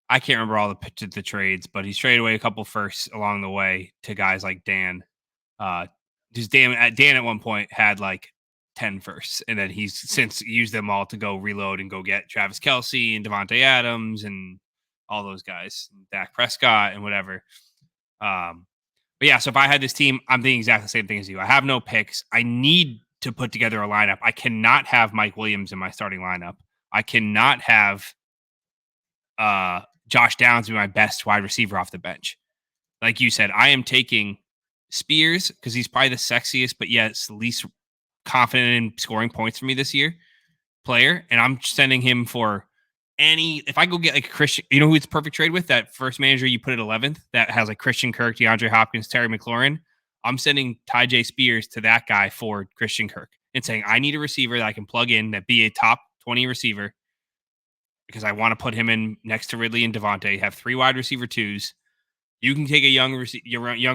I can't remember all the trades, but he's traded away a couple firsts along the way to guys like Dan. Just Dan at one point had like 10 firsts, and then he's since used them all to go reload and go get Travis Kelce and Devontae Adams and all those guys, Dak Prescott and whatever. But yeah, so if I had this team, I'm thinking exactly the same thing as you. I have no picks. I need to put together a lineup. I cannot have Mike Williams in my starting lineup. I cannot have Josh Downs be my best wide receiver off the bench. Like you said, I am taking Spears because he's probably the sexiest, but yet it's the least confident in scoring points for me this year player. And I'm sending him for if I go get like Christian, you know who it's perfect trade with? That first manager you put at 11th that has like Christian Kirk, DeAndre Hopkins, Terry McLaurin. I'm sending Ty J Spears to that guy for Christian Kirk and saying, I need a receiver that I can plug in that be a top 20 receiver because I want to put him in next to Ridley and Devontae, have 3 wide receiver 2s. You can take a young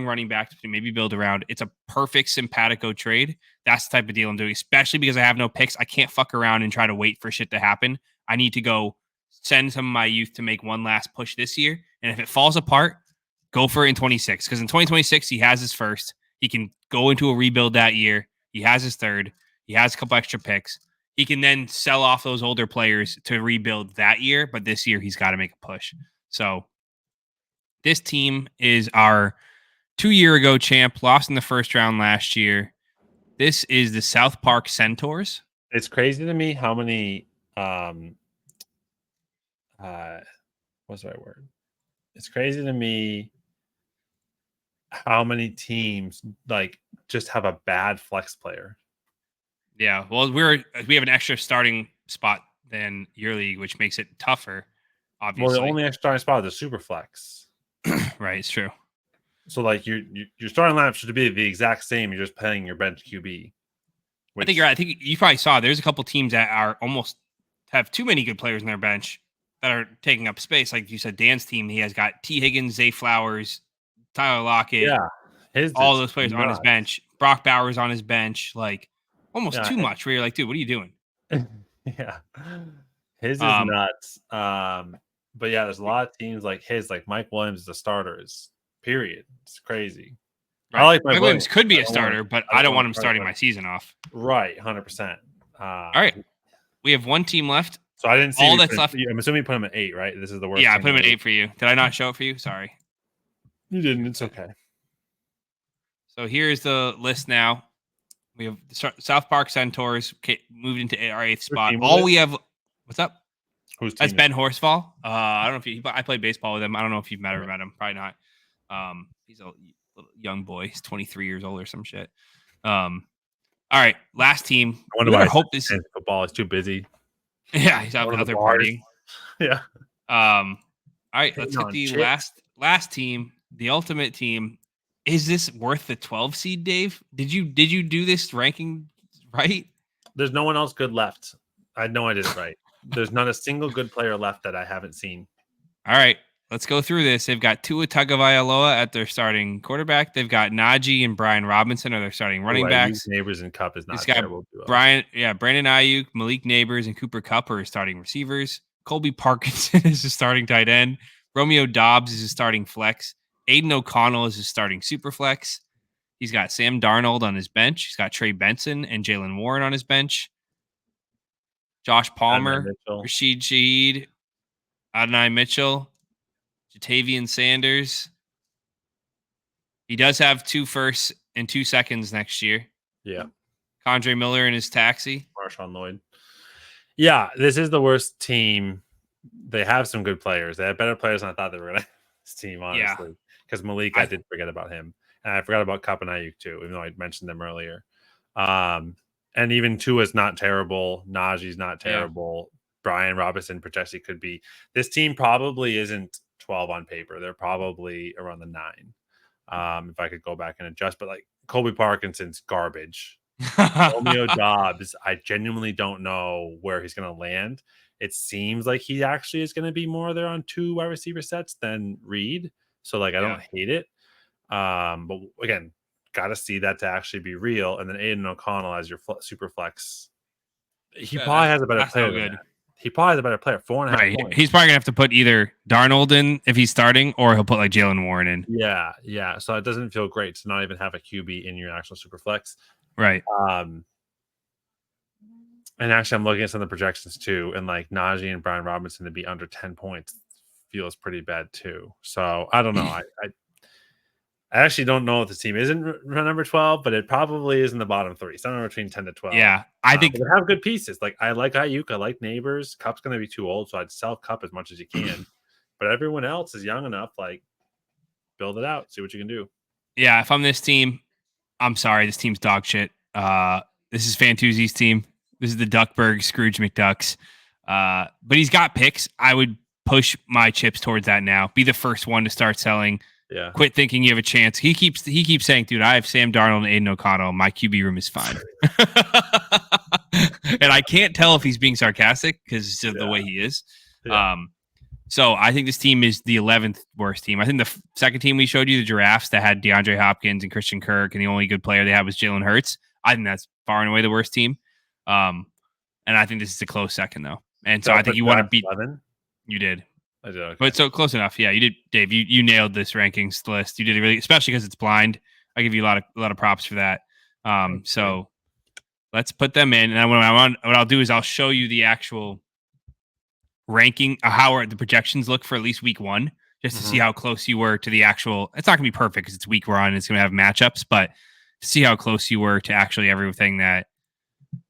running back to maybe build around. It's a perfect simpatico trade. That's the type of deal I'm doing, especially because I have no picks. I can't fuck around and try to wait for shit to happen. I need to go send some of my youth to make one last push this year. And if it falls apart, go for it in 26. Because in 2026, he has his first. He can go into a rebuild that year. He has his third. He has a couple extra picks. He can then sell off those older players to rebuild that year. But this year, he's got to make a push. So this team is our 2-year ago champ, lost in the first round last year. This is the South Park Centaurs. It's crazy to me how many what's the right word? It's crazy to me how many teams like just have a bad flex player. Yeah, well, we have an extra starting spot than your league, which makes it tougher. Obviously, well, the only extra starting spot is a Superflex. Right, it's true. So like your starting lineup should be the exact same. You're just playing your bench QB. I think you're right. I think you probably saw there's a couple teams that are almost have too many good players in their bench that are taking up space. Like you said, Dan's team, he has got T. Higgins, Zay Flowers, Tyler Lockett, all those players on his bench. Brock Bowers on his bench, like almost too much. Where you're like, dude, what are you doing? Yeah, his is nuts. But yeah, there's a lot of teams like his, like Mike Williams is a starter. Period. It's crazy. Right. I like Mike Williams could be a starter, but I don't want him starting my season off. Right, 100%. All right, we have one team left. So I didn't see all that's left. I'm assuming you put him at 8, right? This is the worst. Yeah, I put him at 8 for you. Did I not show it for you? Sorry. You didn't. It's okay. So here's the list now. We have the South Park Centaurs moved into our 8th spot. All we have. What's up? That's Ben Horsfall. I don't know if I played baseball with him. I don't know if you've met him. Probably not. He's a little young boy. He's 23 years old or some shit. All right, last team. I wonder why I hope this football is too busy. Yeah, he's out there partying. Yeah. All right, let's get the last team, the ultimate team. Is this worth the 12 seed, Dave? Did you do this ranking right? There's no one else good left. I know I did it right. There's not a single good player left that I haven't seen. All right, let's go through this. They've got Tua Tagovailoa at their starting quarterback. They've got Najee and Brian Robinson are their starting running backs. Neighbors and Cup is not terrible. Brandon Ayuk, Malik Neighbors, and Cooper Kupp are starting receivers. Colby Parkinson is the starting tight end. Romeo Dobbs is his starting flex. Aiden O'Connell is his starting super flex. He's got Sam Darnold on his bench. He's got Trey Benson and Jalen Warren on his bench. Josh Palmer, Rashid Shaheed, Adonai Mitchell, Jatavian Sanders. He does have 2 firsts and 2 seconds next year. Yeah. Condre Miller in his taxi. Marshawn Lloyd. Yeah, this is the worst team. They have some good players. They have better players than I thought they were going to have this team, honestly. Because Malik, I did forget about him. And I forgot about Kupp and Ayuk too, even though I mentioned them earlier. And even Tua's not terrible. Najee's not Yeah. terrible. Brian Robinson projects he could be. This team probably isn't 12 on paper. They're probably around the 9. If I could go back and adjust, but like Colby Parkinson's garbage. Romeo Dobbs, I genuinely don't know where he's going to land. It seems like he actually is going to be more there on 2 wide receiver sets than Reed. So like I don't hate it. But again, got to see that to actually be real. And then Aiden O'Connell as your super flex. He probably has a better player than that. He probably has a better player. 4.5 points. He's probably gonna have to put either Darnold in if he's starting, or he'll put like Jalen Warren in. Yeah. So it doesn't feel great to not even have a QB in your actual super flex. Right. And actually, I'm looking at some of the projections too, and like Najee and Brian Robinson to be under 10 points feels pretty bad too. So I don't know. I actually don't know if this team isn't number 12, but it probably is in the bottom 3, somewhere between 10 to 12. Yeah, I think they have good pieces. Like I like Ayuk, I like Neighbors. Cup's going to be too old, so I'd sell Cup as much as you can. But everyone else is young enough. Like build it out, see what you can do. Yeah, if I'm this team, I'm sorry, this team's dog shit. This is Fantuzzi's team. This is the Duckburg Scrooge McDucks. But he's got picks. I would push my chips towards that now. Be the first one to start selling. Yeah. Quit thinking you have a chance. He keeps saying, dude, I have Sam Darnold and Aiden O'Connell. My QB room is fine. And I can't tell if he's being sarcastic because of the way he is. Yeah. So I think this team is the 11th worst team. I think the second team we showed you, the Giraffes, that had DeAndre Hopkins and Christian Kirk, and the only good player they had was Jalen Hurts. I think that's far and away the worst team. And I think this is a close second, though. And so I think you want to beat 11? You did. I did. Okay. But so close enough. Yeah, you did, Dave. You nailed this rankings list. You did it really, especially because it's blind. I give you a lot of props for that. So let's put them in. And what I'll do is I'll show you the actual ranking, how the projections look for at least week 1, just to see how close you were to the actual. It's not going to be perfect because it's week 1 and it's going to have matchups, but to see how close you were to actually everything that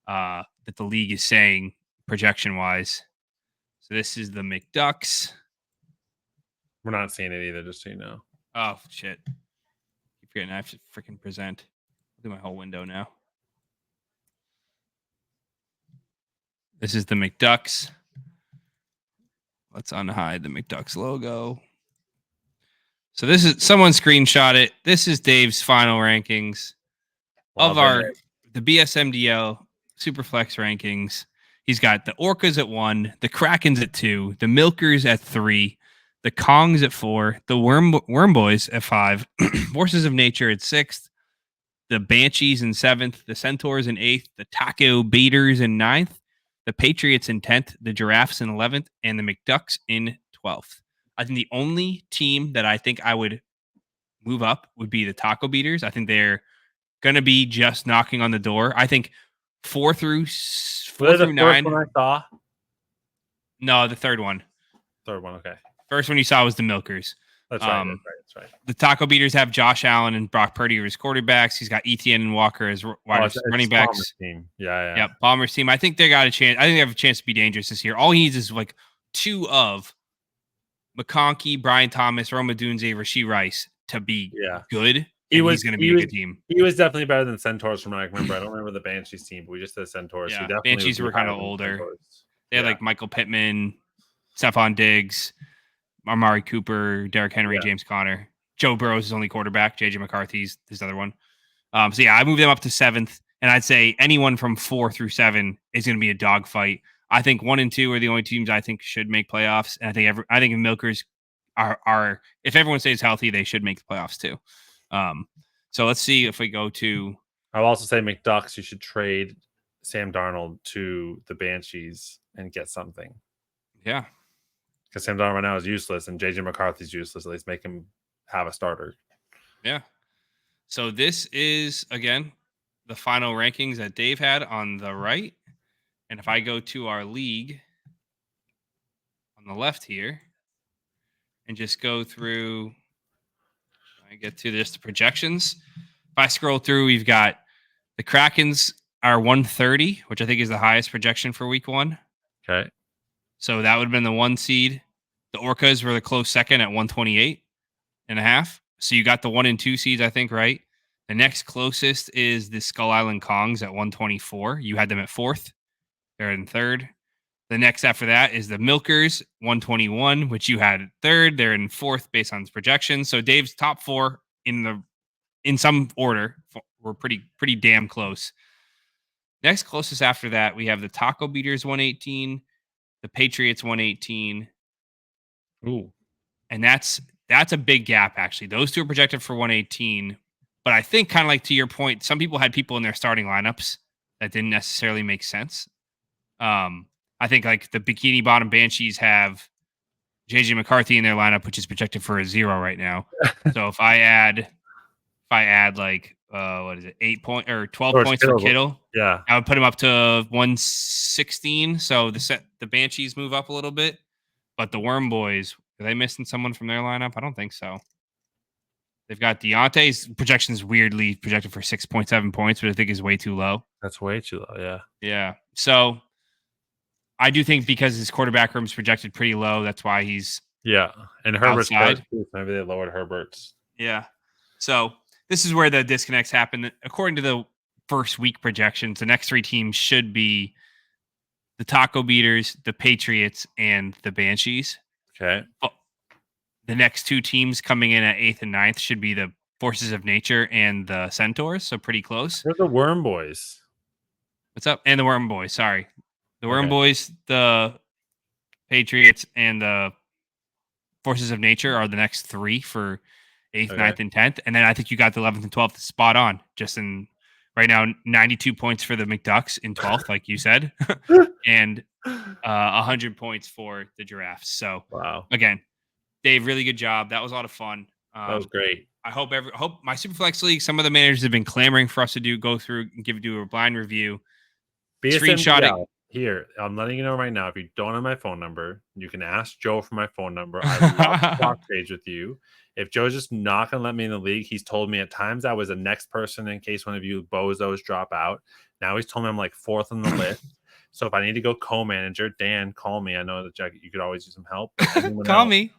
that the league is saying projection wise. So this is the McDucks. We're not seeing it either, just so you know. Oh, shit. Keep forgetting I have to freaking present. I'll do my whole window now. This is the McDucks. Let's unhide the McDucks logo. So this is, someone screenshot it. This is Dave's final rankings of the BSMDL Superflex rankings. He's got the Orcas at 1, the Krakens at 2, the Milkers at 3, the Kongs at 4, the Wormbois at 5, Forces of Nature at 6th, the Banshees in 7th, the Centaurs in 8th, the Tacobeaters in 9th, the Patriots in 10th, the Giraffes in 11th, and the McDucks in 12th. I think the only team that I think I would move up would be the Tacobeaters. I think they're going to be just knocking on the door. I think 4 through 9. One I saw? No, the third one. Third one, okay. First one you saw was the Milkers. That's right. That's right. The Tacobeaters have Josh Allen and Brock Purdy as quarterbacks. He's got Etienne and Walker as running backs. Palmer's team. Yeah. Yep, Palmer's team. I think they got a chance. I think they have a chance to be dangerous this year. All he needs is like 2 of McConkey, Brian Thomas, Roma Dunze, Rashee Rice to be good. He's going to be a good team. He was definitely better than Centaurs from what I remember. I don't remember the Banshees team, but we just did Centaurs. Yeah, so Banshees were kind of older. They had like Michael Pittman, Stephon Diggs, Amari Cooper, Derrick Henry, James Conner. Joe Burrow's his only quarterback. JJ McCarthy's his other one. So I moved them up to 7th, and I'd say anyone from 4 through 7 is going to be a dogfight. I think 1 and 2 are the only teams I think should make playoffs, and I think Milkers are if everyone stays healthy, they should make the playoffs too. So let's see if we go to. I'll also say McDucks. You should trade Sam Darnold to the Banshees and get something. Yeah. Because Sam Darnold right now is useless, and JJ McCarthy's useless. At least make him have a starter. Yeah. So this is, again, the final rankings that Dave had on the right. And if I go to our league on the left here and just go through, I get to just the projections. If I scroll through, we've got the Krakens are 130, which I think is the highest projection for week 1. Okay. So that would have been the 1 seed. The Orcas were the close second at 128.5. So you got the 1 and 2 seeds, I think, right? The next closest is the Skull Island Kongs at 124. You had them at 4th. They're in 3rd. The next after that is the Milkers, 121, which you had at 3rd. They're in 4th based on projections. So Dave's top 4 in some order were pretty damn close. Next closest after that, we have the Tacobeaters 118, the Patriots 118. Ooh. And that's a big gap, actually. Those two are projected for 118. But I think, kind of like to your point, some people had people in their starting lineups that didn't necessarily make sense. I think like the Bikini Bottom Banshees have JJ McCarthy in their lineup, which is projected for a 0 right now. So if I add like what is it, 12 points for Kittle, yeah, I would put him up to 116. So the Banshees move up a little bit, but the Wormbois, are they missing someone from their lineup? I don't think so. They've got Deontay's projections weirdly projected for 6.7 points, but I think is way too low. That's way too low. Yeah. Yeah. So I do think because his quarterback room is projected pretty low, that's why he's and Herbert's outside. Maybe they lowered Herbert's. Yeah. So this is where the disconnects happen. According to the first week projections, the next 3 teams should be the Tacobeaters, the Patriots, and the Banshees. Okay. The next 2 teams coming in at 8th and 9th should be the Forces of Nature and the Centaurs. So pretty close. They're the Wormbois. What's up? And the Wormbois. Sorry. The Wormbois, the Patriots, and the Forces of Nature are the next 3 for 8th, 9th, and 10th. And then I think you got the 11th and 12th spot on. Just in right now, 92 points for the McDucks in 12th, like you said, and 100 points for the Giraffes. So, wow. Again, Dave, really good job. That was a lot of fun. That was great. I hope my Superflex league, some of the managers have been clamoring for us to go through and do a blind review. Screenshotting. Here, I'm letting you know right now. If you don't have my phone number, you can ask Joe for my phone number. I would love to talk page with you. If Joe's just not going to let me in the league, he's told me at times I was the next person in case one of you bozos drop out. Now he's told me I'm like 4th on the list. So if I need to go co-manager, Dan, call me. I know that you could always use some help. Call me.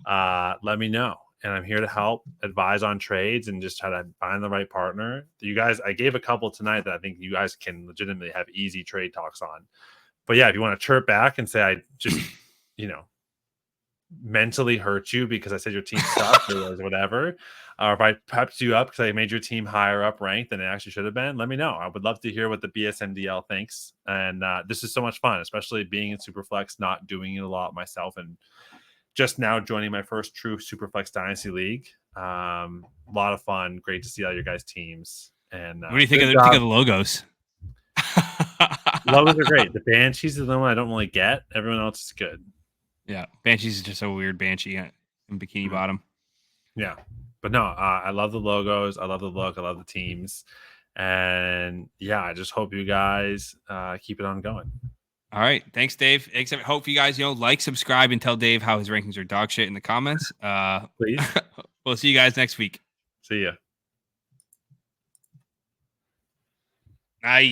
Let me know. And I'm here to help advise on trades and just try to find the right partner. You guys, I gave a couple tonight that I think you guys can legitimately have easy trade talks on. But yeah, if you want to chirp back and say I just, mentally hurt you because I said your team sucked or whatever, or if I pepped you up because I made your team higher up ranked than it actually should have been, let me know. I would love to hear what the BSMDL thinks. And this is so much fun, especially being in Superflex, not doing it a lot myself, and just now joining my first true Superflex Dynasty League. A lot of fun. Great to see all your guys' teams. And what do you think of the logos? Logos are great. The Banshees is the one I don't really get. Everyone else is good. Yeah, Banshees is just a weird Banshee in Bikini Bottom. Yeah, but no, I love the logos. I love the look. I love the teams. And yeah, I just hope you guys keep it on going. All right. Thanks, Dave. Hope you guys, like, subscribe, and tell Dave how his rankings are dog shit in the comments. Please. We'll see you guys next week. See ya. Nice.